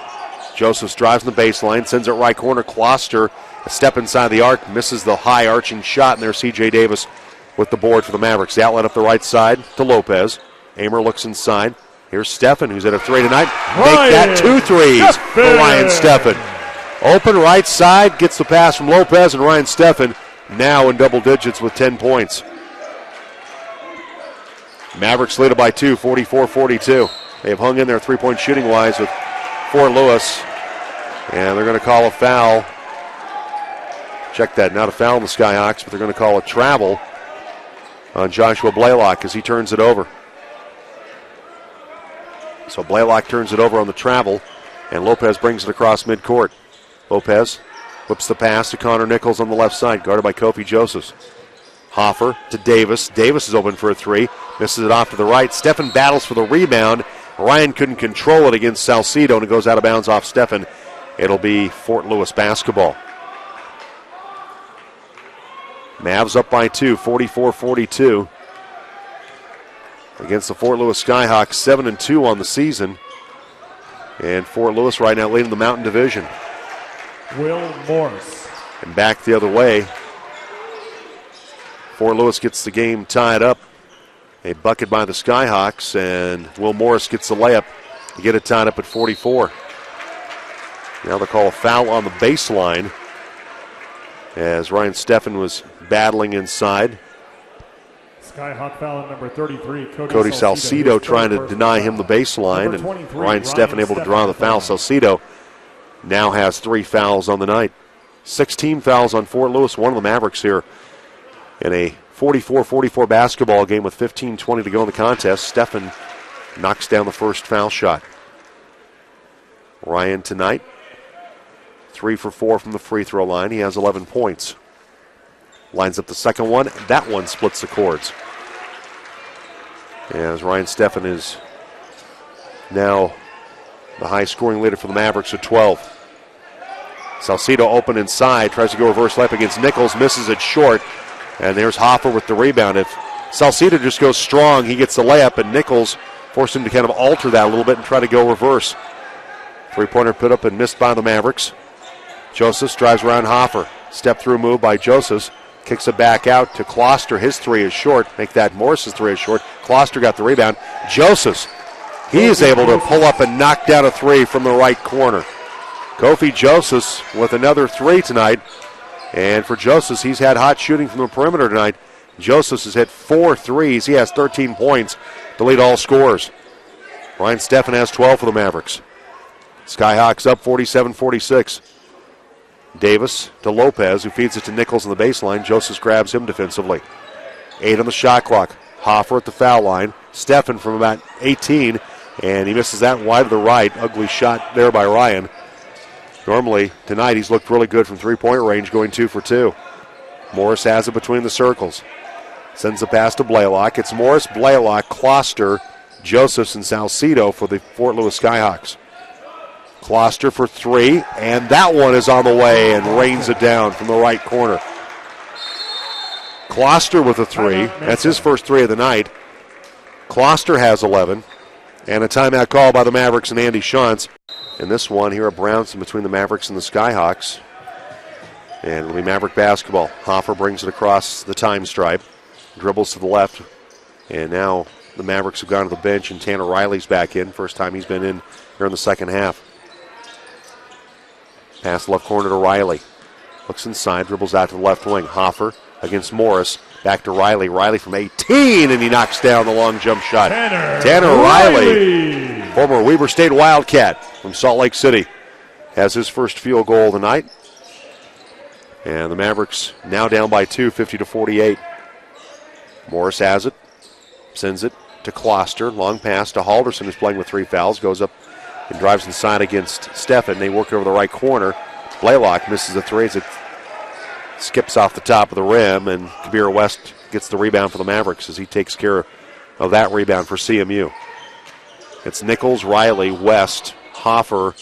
S1: Josephs drives in the baseline, sends it right corner. Kloster, a step inside the arc, misses the high arching shot, and there's C.J. Davis with the board for the Mavericks. The outlet up the right side to Lopez. Eimer looks inside. Here's Steffen, who's at a 3 tonight. Make that 2 threes for Ryan Steffen. Open right side, gets the pass from Lopez, and Ryan Steffen now in double digits with 10 points. Mavericks lead it by 2, 44-42. They have hung in there three-point shooting-wise with Fort Lewis, and they're going to call a foul. Check that, not a foul on the Skyhawks, but they're going to call a travel on Joshua Blaylock as he turns it over. So Blaylock turns it over on the travel, and Lopez brings it across midcourt. Lopez whips the pass to Connor Nichols on the left side, guarded by Kofi Josephs. Hoffer to Davis. Davis is open for a 3. Misses it off to the right. Steffen battles for the rebound. Ryan couldn't control it against Salcido, and it goes out of bounds off Steffen. It'll be Fort Lewis basketball. Mavs up by 2, 44-42. Against the Fort Lewis Skyhawks, 7-2 on the season. And Fort Lewis right now leading the Mountain Division.
S2: Will Morris.
S1: And back the other way. Fort Lewis gets the game tied up. A bucket by the Skyhawks, and Will Morris gets the layup to get it tied up at 44. Now they'll call a foul on the baseline as Ryan Steffen was battling inside.
S2: Skyhawk foul number 33,
S1: Cody Salcido trying to deny him the baseline, and Ryan Steffen able to draw the foul. Salcido now has 3 fouls on the night. 16 fouls on Fort Lewis, one of the Mavericks here in a 44-44 basketball game with 15:20 to go in the contest. Steffen knocks down the first foul shot. Ryan tonight, 3 for 4 from the free throw line. He has 11 points. Lines up the second one. That one splits the cords. As Ryan Steffen is now the high-scoring leader for the Mavericks with 12. Salcido open inside, tries to go reverse layup against Nichols, misses it short. And there's Hoffer with the rebound. If Salcido just goes strong, he gets the layup, and Nichols forced him to kind of alter that a little bit and try to go reverse. Three-pointer put up and missed by the Mavericks. Josephs drives around Hoffer. Step-through move by Josephs. Kicks it back out to Kloster. His three is short. Make that Morris's three is short. Kloster got the rebound. Josephs, he is able to pull up and knock down a three from the right corner. Kofi Josephs with another three tonight. And for Josephs, he's had hot shooting from the perimeter tonight. Josephs has hit 4 threes. He has 13 points to lead all scorers. Ryan Steffen has 12 for the Mavericks. Skyhawks up 47-46. Davis to Lopez, who feeds it to Nichols on the baseline. Josephs grabs him defensively. 8 on the shot clock. Hoffer at the foul line. Steffen from about 18, and he misses that wide to the right. Ugly shot there by Ryan. Normally, tonight, he's looked really good from three-point range, going 2 for 2. Morris has it between the circles. Sends a pass to Blaylock. It's Morris, Blaylock, Kloster, Josephs, and Salcido for the Fort Lewis Skyhawks. Kloster for 3, and that one is on the way and rains it down from the right corner. Kloster with a 3. That's his first 3 of the night. Kloster has 11. And a timeout call by the Mavericks and Andy Shantz. And this one here at Brownson between the Mavericks and the Skyhawks. And it'll be Maverick basketball. Hoffer brings it across the time stripe. Dribbles to the left. And now the Mavericks have gone to the bench and Tanner Riley's back in. First time he's been in here in the second half. Pass left corner to Riley. Looks inside, dribbles out to the left wing. Hoffer against Morris. Back to Riley. Riley from 18, and he knocks down the long jump shot. Tanner Riley, former Weber State Wildcat from Salt Lake City, has his first field goal of the night. And the Mavericks now down by 2, 50-48. Morris has it. Sends it to Kloster. Long pass to Halderson, who's playing with 3 fouls. Goes up and drives inside against Steffen. They work over the right corner. Blaylock misses the 3 as it skips off the top of the rim, and Kabir West gets the rebound for the Mavericks as he takes care of that rebound for CMU. It's Nichols, Riley, West, Hoffer,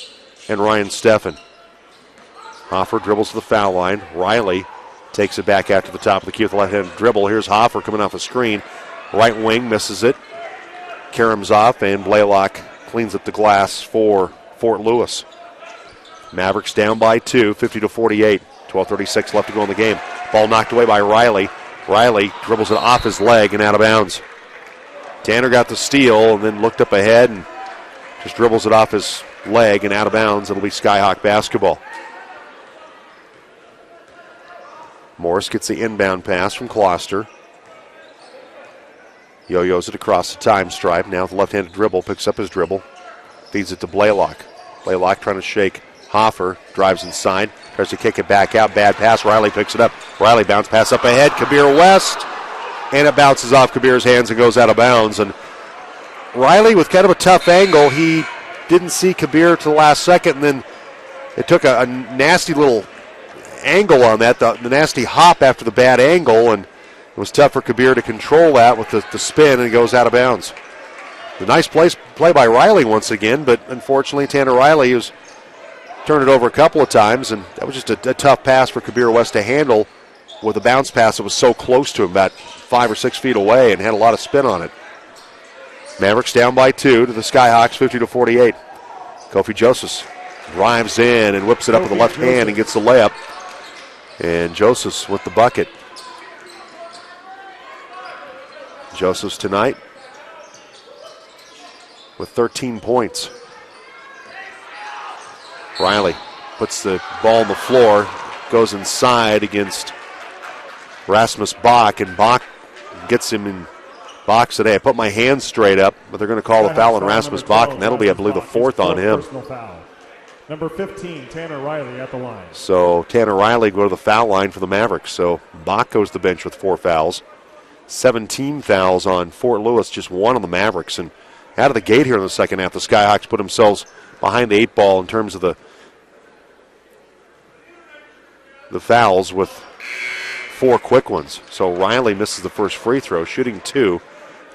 S1: and Ryan Steffen. Hoffer dribbles to the foul line. Riley takes it back out to the top of the key with the left-handed dribble. Here's Hoffer coming off a screen. Right wing misses it. Karamzov and Blaylock cleans up the glass for Fort Lewis. Mavericks down by 2, 50-48. 12:36 left to go in the game. Ball knocked away by Riley. Riley dribbles it off his leg and out of bounds. Tanner got the steal and then looked up ahead and just dribbles it off his leg and out of bounds. It'll be Skyhawk basketball. Morris gets the inbound pass from Kloster. Yo-yos it across the time stripe. Now with the left-handed dribble, picks up his dribble. Feeds it to Blaylock. Blaylock trying to shake Hoffer. Drives inside. Tries to kick it back out. Bad pass. Riley picks it up. Riley bounce pass up ahead. Kabir West. And it bounces off Kabir's hands and goes out of bounds. And Riley with kind of a tough angle. He didn't see Kabir to the last second. And then it took a nasty little angle on that. The nasty hop after the bad angle. And it was tough for Kabir to control that with the spin. And it goes out of bounds. The nice play by Riley once again. But unfortunately, Tanner Riley was turned it over a couple of times, and that was just a tough pass for Kabir West to handle with a bounce pass that was so close to him, about 5 or 6 feet away, and had a lot of spin on it. Mavericks down by 2 to the Skyhawks, 50-48. Kofi Josephs drives in and whips it up with the left hand and gets the layup. And Josephs with the bucket. Josephs tonight with 13 points. Riley puts the ball on the floor, goes inside against Rasmus Bach, and Bach gets him in. Bach said, hey, I put my hands straight up, but they're going to call the foul on Rasmus Bach, and that'll be, I believe, the 4th on him.
S2: Number 15, Tanner Riley at the line.
S1: So Tanner Riley go to the foul line for the Mavericks. So Bach goes to the bench with 4 fouls. 17 fouls on Fort Lewis, just 1 on the Mavericks. And out of the gate here in the second half, the Skyhawks put themselves behind the 8 ball in terms of the fouls with 4 quick ones. So Riley misses the first free throw, shooting 2.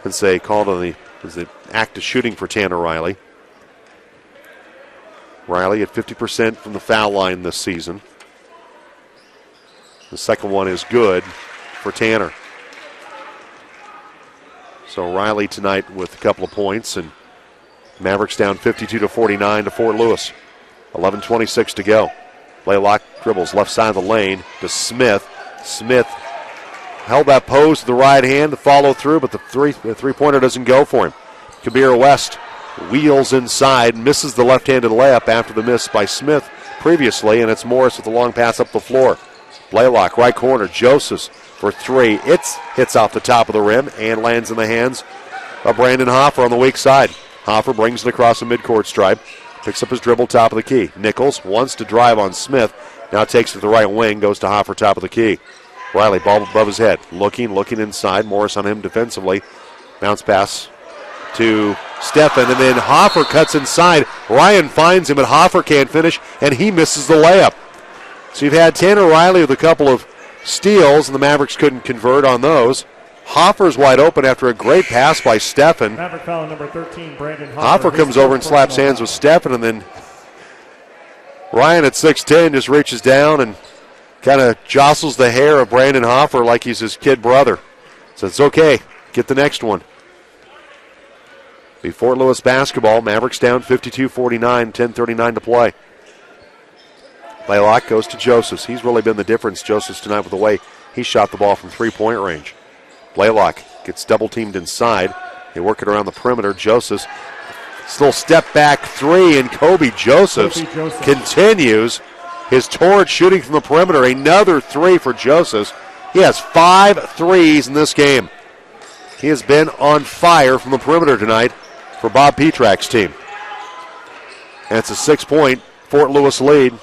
S1: since they called on the act of shooting for Tanner Riley. Riley at 50% from the foul line this season. The second one is good for Tanner. So Riley tonight with a couple of points, and Mavericks down 52-49 to Fort Lewis. 11:26 to go. Blaylock dribbles left side of the lane to Smith. Smith held that pose to the right hand to follow through, but the three-pointer doesn't go for him. Kabir West wheels inside, misses the left-handed layup after the miss by Smith previously, and it's Morris with the long pass up the floor. Blaylock, right corner, Joseph for three. It hits off the top of the rim and lands in the hands of Brandon Hoffer on the weak side. Hoffer brings it across the midcourt stripe, picks up his dribble, top of the key. Nichols wants to drive on Smith, now takes it to the right wing, goes to Hoffer, top of the key. Riley, ball above his head, looking inside. Morris on him defensively. Bounce pass to Stephan, and then Hoffer cuts inside. Ryan finds him, but Hoffer can't finish, and he misses the layup. So you've had Tanner Riley with a couple of steals, and the Mavericks couldn't convert on those. Hoffer's wide open after a great pass by Stephan.
S2: Maverick foul number 13, Brandon
S1: Hoffer comes over and slaps hands with Stephan, and then Ryan at 6'10" just reaches down and kind of jostles the hair of Brandon Hoffer like he's his kid brother. So it's okay. Get the next one. Be Fort Lewis basketball. Mavericks down 52-49, 10:39 to play. Blaylock goes to Joseph. He's really been the difference, Joseph, tonight with the way he shot the ball from three-point range. Blaylock gets double-teamed inside. They work it around the perimeter. Joseph still step back three, and Kobe Joseph continues his torrid shooting from the perimeter. Another three for Joseph. He has 5 threes in this game. He has been on fire from the perimeter tonight for Bob Petrak's team. And it's a 6-point Fort Lewis lead.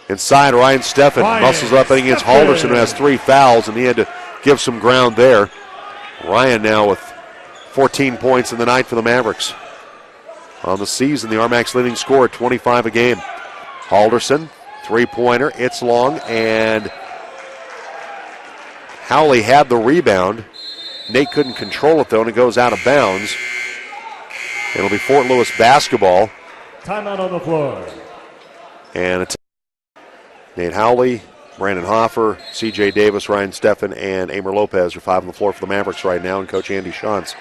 S1: Inside, Ryan Stephan muscles up against Halderson, who has 3 fouls, and he had to give some ground there. Ryan now with 14 points in the night for the Mavericks. On the season, the RMAX leading scorer, 25 a game. Halderson, three-pointer, it's long, and Howley had the rebound. Nate couldn't control it, though, and it goes out of bounds. It'll be Fort Lewis basketball.
S2: Timeout on the floor.
S1: And it's Nate Howley, Brandon Hoffer, C.J. Davis, Ryan Stephan, and Eimer Lopez are 5 on the floor for the Mavericks right now, and Coach Andy Shantz.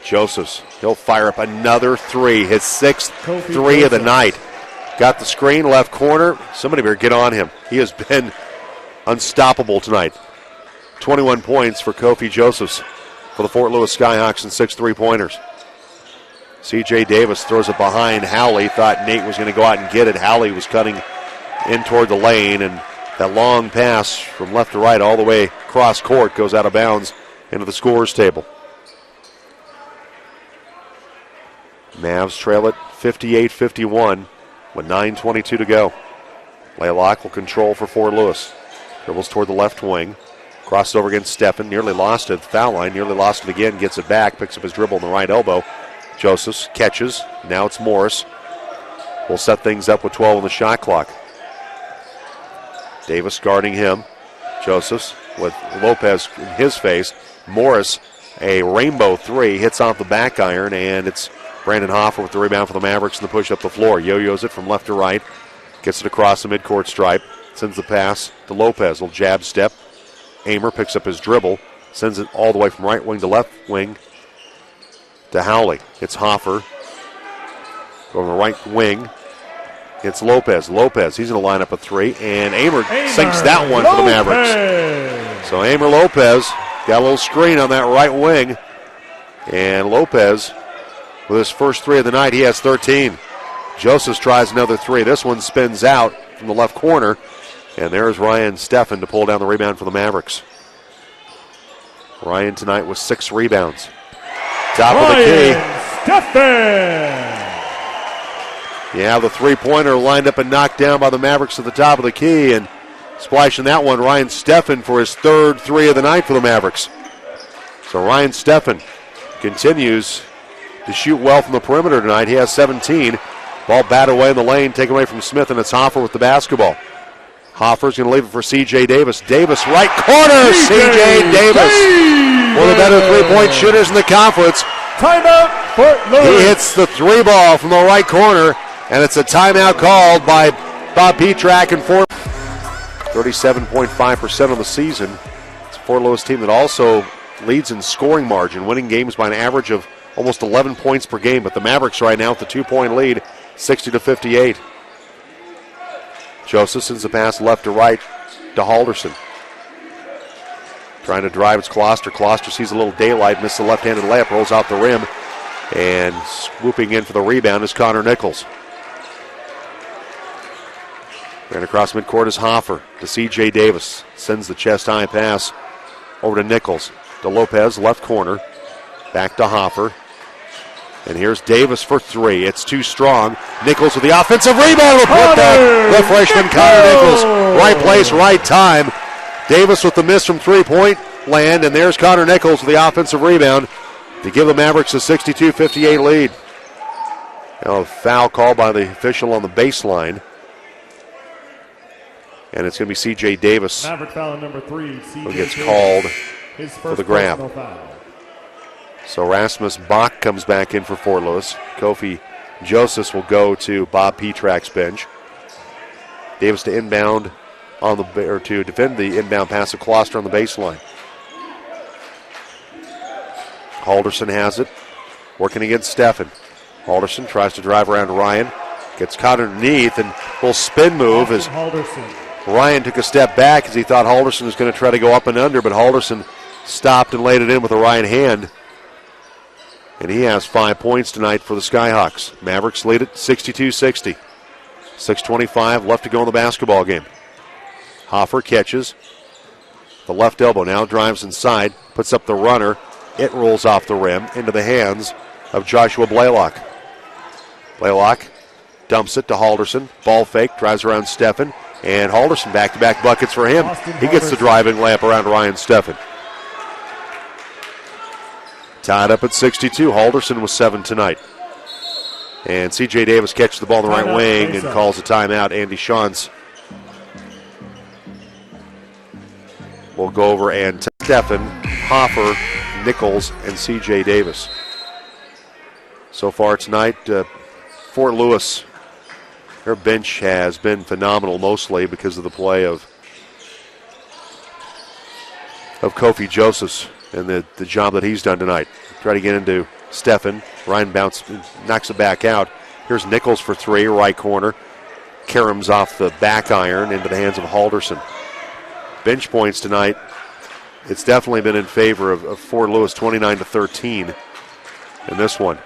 S1: Josephs, he'll fire up another three, his 6th three of the night. Got the screen, left corner. Somebody better get on him. He has been unstoppable tonight. 21 points for Kofi Josephs for the Fort Lewis Skyhawks and 6 3-pointers. C.J. Davis throws it behind Howley. Thought Nate was going to go out and get it. Howley was cutting in toward the lane, and that long pass from left to right all the way across court goes out of bounds into the scorer's table. Mavs trail it 58-51 with 9:22 to go. Blaylock will control for Fort Lewis. Dribbles toward the left wing. Crosses over against Stephan. Nearly lost it at the foul line. Nearly lost it again. Gets it back. Picks up his dribble in the right elbow. Josephs catches. Now it's Morris. We'll set things up with 12 on the shot clock. Davis guarding him. Josephs with Lopez in his face. Morris, a rainbow three, hits off the back iron, and it's Brandon Hoffer with the rebound for the Mavericks and the push up the floor. Yo-yos it from left to right. Gets it across the midcourt stripe. Sends the pass to Lopez. Little jab step. Eimer picks up his dribble. Sends it all the way from right wing to left wing to Howley. It's Hoffer. Going to the right wing. It's Lopez. Lopez, he's going to line up a three. And Eimer sinks that one for the Mavericks. So Eimer Lopez got a little screen on that right wing. And Lopez, with his first three of the night, he has 13. Josephs tries another three. This one spins out from the left corner. And there's Ryan Stephan to pull down the rebound for the Mavericks. Ryan tonight with 6 rebounds. Top of the key.
S2: Stephan!
S1: Yeah, the three-pointer lined up and knocked down by the Mavericks at the top of the key. And splashing that one, Ryan Stephan for his 3rd three of the night for the Mavericks. So Ryan Stephan continues to shoot well from the perimeter tonight. He has 17. Ball batted away in the lane, taken away from Smith, and it's Hoffer with the basketball. Hoffer's going to leave it for C.J. Davis. Davis, right corner, C.J. Davis. one of the better three-point shooters in the conference.
S2: Timeout, Fort Lewis.
S1: He hits the three ball from the right corner, and it's a timeout called by Bob Petrak and Fort. 37.5% on the season. It's a Fort Lewis team that also leads in scoring margin, winning games by an average of almost 11 points per game. But the Mavericks right now with the 2-point lead, 60-58. Joseph sends the pass left to right to Halderson. Trying to drive, it's Closter. Closter sees a little daylight, misses the left-handed layup, rolls out the rim, and swooping in for the rebound is Connor Nichols. Ran across midcourt is Hoffer to C.J. Davis. Sends the chest-high pass over to Nichols. To Lopez, left corner. Back to Hoffer. And here's Davis for three. It's too strong. Nichols with the offensive rebound. The freshman Connor Nichols. Right place, right time. Davis with the miss from three-point land. And there's Connor Nichols with the offensive rebound to give the Mavericks a 62-58 lead. Now a foul called by the official on the baseline. And it's going to be C.J. Davis
S2: Maverick foul number 3,
S1: who gets called for the grab. So Rasmus Bach comes back in for Fort Lewis. Kofi Josephs will go to Bob Petrak's bench. Davis to inbound to defend the inbound pass of Closter on the baseline. Halderson has it, working against Steffen. Halderson tries to drive around Ryan, gets caught underneath, and little spin move as Ryan took a step back as he thought Halderson was going to try to go up and under, but Halderson stopped and laid it in with a right hand. And he has 5 points tonight for the Skyhawks. Mavericks lead it 62-60. 6:25 left to go in the basketball game. Hoffer catches. The left elbow now drives inside, puts up the runner. It rolls off the rim into the hands of Joshua Blaylock. Blaylock dumps it to Halderson. Ball fake, drives around Steffen. And Halderson back-to-back buckets for him. He gets the driving layup around Ryan Steffen. Tied up at 62. Halderson was 7 tonight. And C.J. Davis catches the ball in the right wing and calls a timeout. Andy Shantz will go over and Steffen, Hoffer, Nichols, and C.J. Davis. So far tonight, Fort Lewis, their bench has been phenomenal, mostly because of the play of Kofi Josephs and the job that he's done tonight. Try to get into Steffen. Ryan knocks it back out. Here's Nichols for three, right corner. Karams off the back iron into the hands of Halderson. Bench points tonight, it's definitely been in favor of Fort Lewis, 29-13 in this one.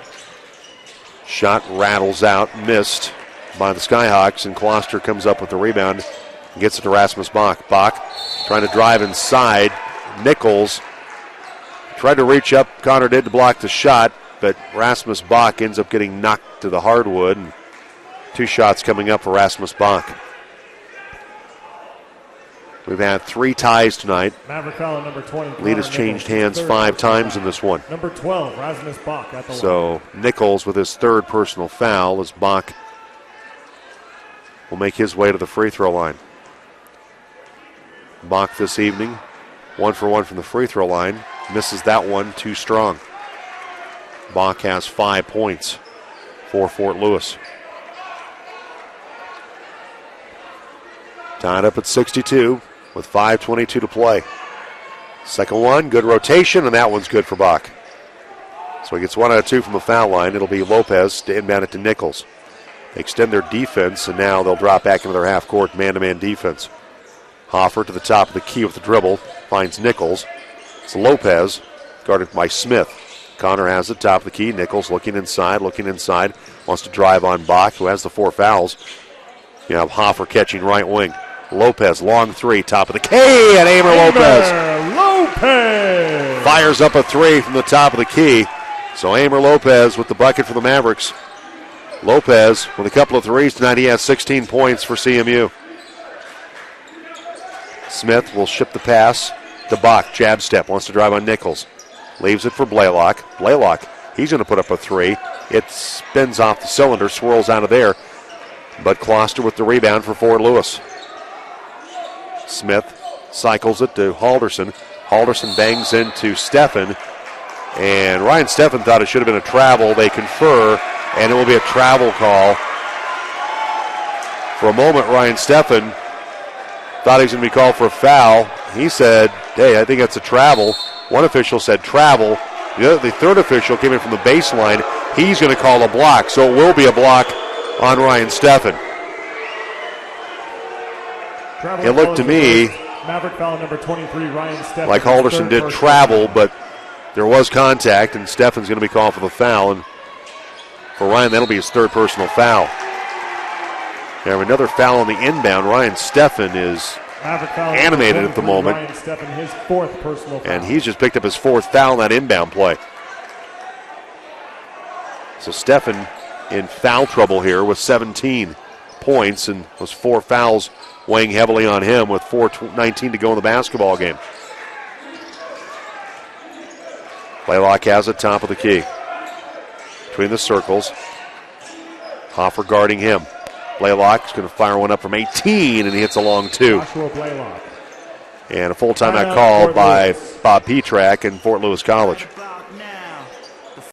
S1: Shot rattles out, missed by the Skyhawks, and Closter comes up with the rebound and gets it to Rasmus Bach. Bach trying to drive inside. Nichols tried to reach up. Connor did to block the shot, but Rasmus Bach ends up getting knocked to the hardwood. And 2 shots coming up for Rasmus Bach. We've had 3 ties tonight.
S2: Maverick foul number 20.
S1: Lead has changed hands 5 times in this one.
S2: Number 12, Rasmus Bach at the line.
S1: So Nichols with his 3rd personal foul as Bach will make his way to the free throw line. Bach this evening, 1 for 1 from the free throw line. Misses that one too strong. Bach has 5 points for Fort Lewis. Tied up at 62 with 5:22 to play. Second one, good rotation, and that one's good for Bach. So he gets 1 out of 2 from the foul line. It'll be Lopez to inbound it to Nichols. They extend their defense, and now they'll drop back into their half-court man-to-man defense. Hoffer to the top of the key with the dribble, finds Nichols. It's Lopez, guarded by Smith. Connor has the top of the key. Nichols looking inside, wants to drive on Bach, who has the 4 fouls. You have Hoffer catching right wing. Lopez, long 3, top of the key, and Eimer Lopez fires up a 3 from the top of the key. So Eimer Lopez with the bucket for the Mavericks. Lopez with a couple of threes tonight. He has 16 points for CMU. Smith will ship the pass to Bach. Jab step, wants to drive on Nichols. Leaves it for Blaylock. Blaylock, he's going to put up a 3. It spins off the cylinder, swirls out of there. But Closter with the rebound for Fort Lewis. Smith cycles it to Halderson. Halderson bangs into Steffen, and Ryan Steffen thought it should have been a travel. They confer, and it will be a travel call. For a moment, Ryan Steffen thought he was going to be called for a foul. He said, hey, I think that's a travel. One official said travel. The third official came in from the baseline. He's going to call a block, so it will be a block on Ryan Steffen. It looked to me
S2: Maverick foul number 23, Ryan Steffen,
S1: like Halderson did travel, but there was contact, and Steffen's going to be called for the foul. And for Ryan, that'll be his third personal foul. Now another foul on the inbound. Ryan Steffen is animated at the moment.
S2: Ryan Steffen, his fourth personal foul.
S1: And he's just picked up his fourth foul in that inbound play. So Steffen in foul trouble here with 17 points, and those 4 fouls weighing heavily on him with 4:19 to go in the basketball game. Blaylock has it, top of the key. Between the circles. Hoffer guarding him. Blaylock's going to fire one up from 18, and he hits a long 2.
S2: Joshua Blaylock.
S1: And a full timeout called by Bob Petrak in Fort Lewis College.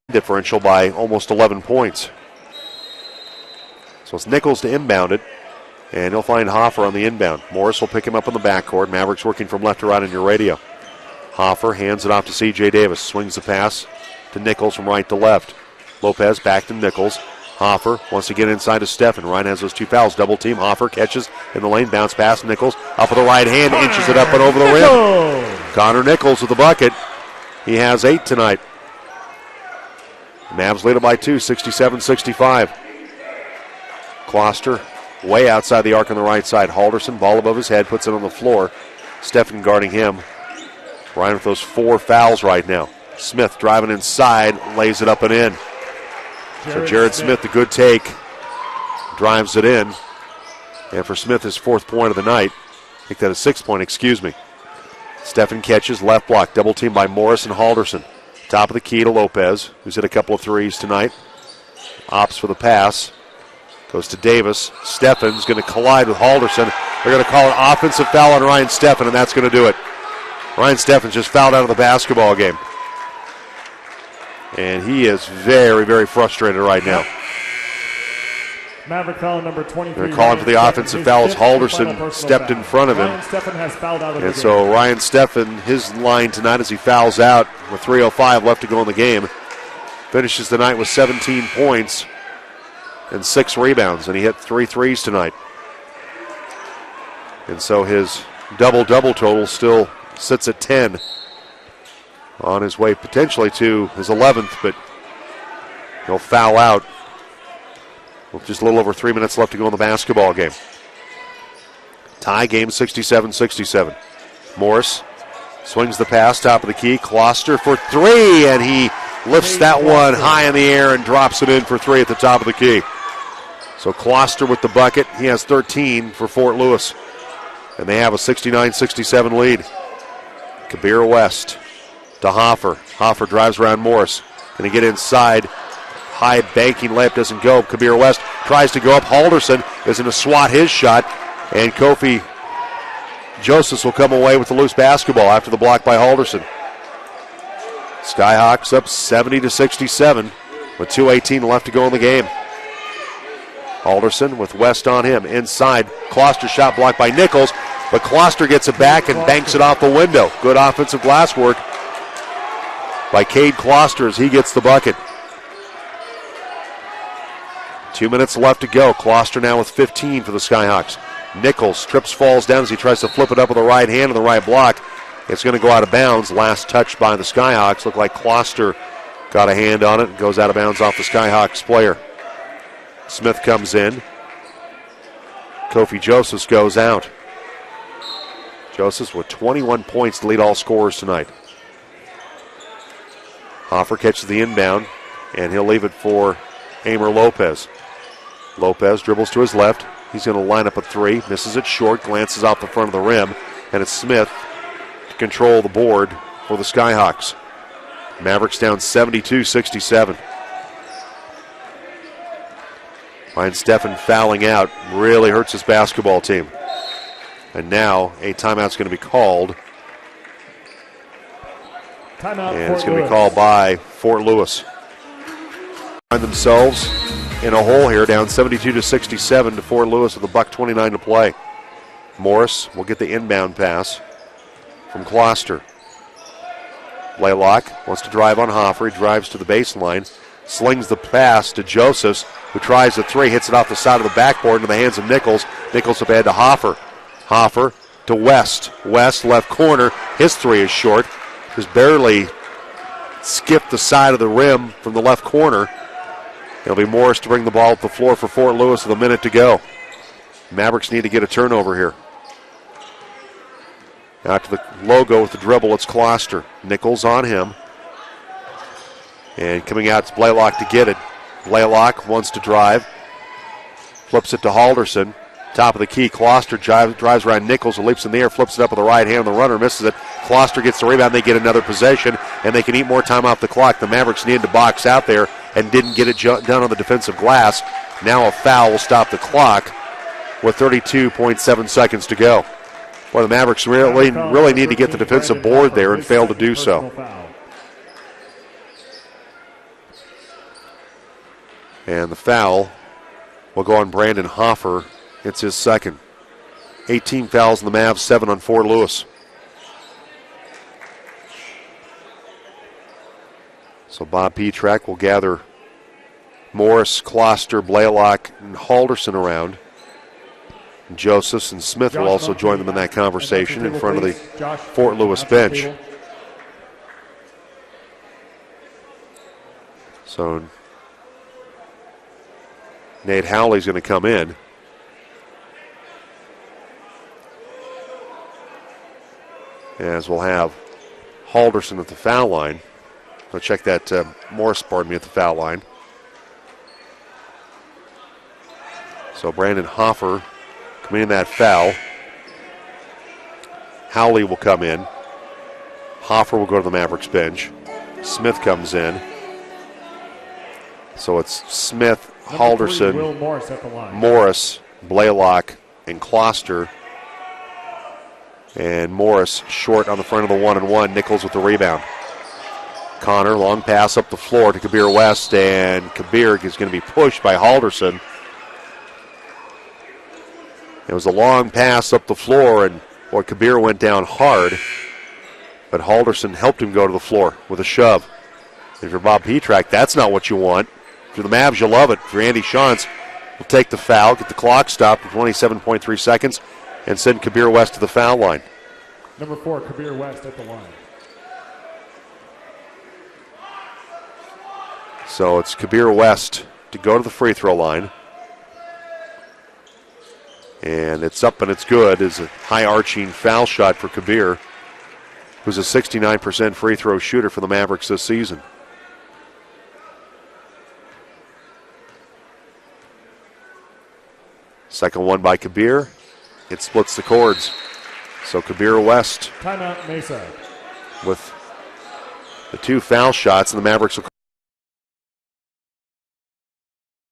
S1: Differential by almost 11 points. So it's Nichols to inbound it, and he'll find Hoffer on the inbound. Morris will pick him up in the backcourt. Mavericks working from left to right on your radio. Hoffer hands it off to C.J. Davis. Swings the pass to Nichols from right to left. Lopez back to Nichols. Hoffer wants to get inside to Steffen. Ryan has those 2 fouls. Double team. Hoffer catches in the lane. Bounce pass. Nichols up with the right hand. Inches it up and over the rim. Connor Nichols with the bucket. He has 8 tonight. Mavs lead it by 2, 67-65. Kloster way outside the arc on the right side. Halderson, ball above his head, puts it on the floor. Steffen guarding him. Ryan with those 4 fouls right now. Smith driving inside, lays it up and in. So Jared Smith, the good take, drives it in. And for Smith, his 4th point of the night. I think that is 6th point, excuse me. Steffen catches, left block, double team by Morris and Halderson. Top of the key to Lopez, who's hit a couple of threes tonight. Opts for the pass. Goes to Davis. Steffen's going to collide with Halderson. They're going to call an offensive foul on Ryan Steffen, and that's going to do it. Ryan Steffen's just fouled out of the basketball game. And he is very, very frustrated right now.
S2: Maverick foul number 23.
S1: They're calling for the offensive foul as Halderson stepped in front of him.
S2: Ryan Steffen has fouled out of
S1: and
S2: the
S1: so
S2: game.
S1: Ryan Steffen, his line tonight as he fouls out with 3:05 left to go in the game, finishes the night with 17 points and 6 rebounds, and he hit 3 threes tonight. And so his double-double total still sits at 10. On his way potentially to his 11th, but he'll foul out with just a little over 3 minutes left to go in the basketball game. Tie game 67-67. Morris swings the pass, top of the key. Kloster for 3, and he lifts that one high in the air and drops it in for 3 at the top of the key. So Kloster with the bucket. He has 13 for Fort Lewis, and they have a 69-67 lead. Kabir West to Hoffer. Hoffer drives around Morris. Going to get inside. High banking layup doesn't go. Kabir West tries to go up. Halderson is going to swat his shot, and Kofi Josephs will come away with the loose basketball after the block by Halderson. Skyhawks up 70-67 with 2:18 left to go in the game. Halderson with West on him. Inside, Kloster shot blocked by Nichols, but Kloster gets it back and banks it off the window. Good offensive glass work by Cade Kloster as he gets the bucket. 2 minutes left to go. Kloster now with 15 for the Skyhawks. Nichols trips, falls down as he tries to flip it up with the right hand and the right block. It's going to go out of bounds. Last touch by the Skyhawks. Looked like Kloster got a hand on it and goes out of bounds off the Skyhawks player. Smith comes in. Kofi Josephs goes out. Josephs with 21 points to lead all scorers tonight. Hoffer catches the inbound, and he'll leave it for Eimer Lopez. Lopez dribbles to his left. He's going to line up a 3. Misses it short. Glances off the front of the rim. And it's Smith to control the board for the Skyhawks. Mavericks down 72-67. Ryan Steffen fouling out really hurts his basketball team. And now a timeout's going to be called
S2: Timeout,
S1: And
S2: Fort
S1: it's going to be
S2: Lewis.
S1: called by Fort Lewis. Find themselves in a hole here, down 72-67 to Fort Lewis with $1:29 to play. Morris will get the inbound pass from Closter. Blaylock wants to drive on Hoffer. He drives to the baseline, slings the pass to Josephs, who tries the three, hits it off the side of the backboard into the hands of Nichols. Nichols up ahead to Hoffer. Hoffer to West. West, left corner. His three is short. Just barely skipped the side of the rim from the left corner. It'll be Morris to bring the ball up the floor for Fort Lewis with a minute to go. Mavericks need to get a turnover here. Out to the logo with the dribble, it's Closter. Nichols on him. And coming out, it's Blaylock to get it. Blaylock wants to drive. Flips it to Halderson. Top of the key, Closter drives around Nichols, who leaps in the air, flips it up with the right hand. The runner misses it. Closter gets the rebound. They get another possession, and they can eat more time off the clock. The Mavericks needed to box out there and didn't get it done on the defensive glass. Now a foul will stop the clock with 32.7 seconds to go. Boy, the Mavericks really need to get the defensive board there and failed to do so. And the foul will go on Brandon Hoffer. It's his second. 18 fouls in the Mavs, 7 on Fort Lewis. So Bob Petrak will gather Morris, Closter, Blaylock, and Halderson around. And Josephs and Smith will also join them in that conversation in front of the Fort Lewis bench. So Nate Howley's going to come in. As we'll have Halderson at the foul line. I'll check that, Morris, at the foul line. So Brandon Hoffer coming in that foul. Howley will come in. Hoffer will go to the Mavericks bench. Smith comes in. So it's Smith, Halderson, Morris, Blaylock, and Closter. And Morris short on the front of the 1-and-1. Nichols with the rebound. Connor, long pass up the floor to Kabir West, and Kabir is going to be pushed by Halderson. It was a long pass up the floor, and boy, Kabir went down hard, but Halderson helped him go to the floor with a shove. If you're Bob Petrak, that's not what you want. If you're the Mavs, you love it. If you're Andy Shantz, will take the foul, get the clock stopped at 27.3 seconds, and send Kabir West to the foul line.
S2: Number 4, Kabir West at the line.
S1: So it's Kabir West to go to the free throw line. And it's up and it's good. It's a high arching foul shot for Kabir, who's a 69% free throw shooter for the Mavericks this season. Second one by Kabir. It splits the cords. So Kabir West.
S2: Timeout, Mesa.
S1: With the two foul shots, and the Mavericks will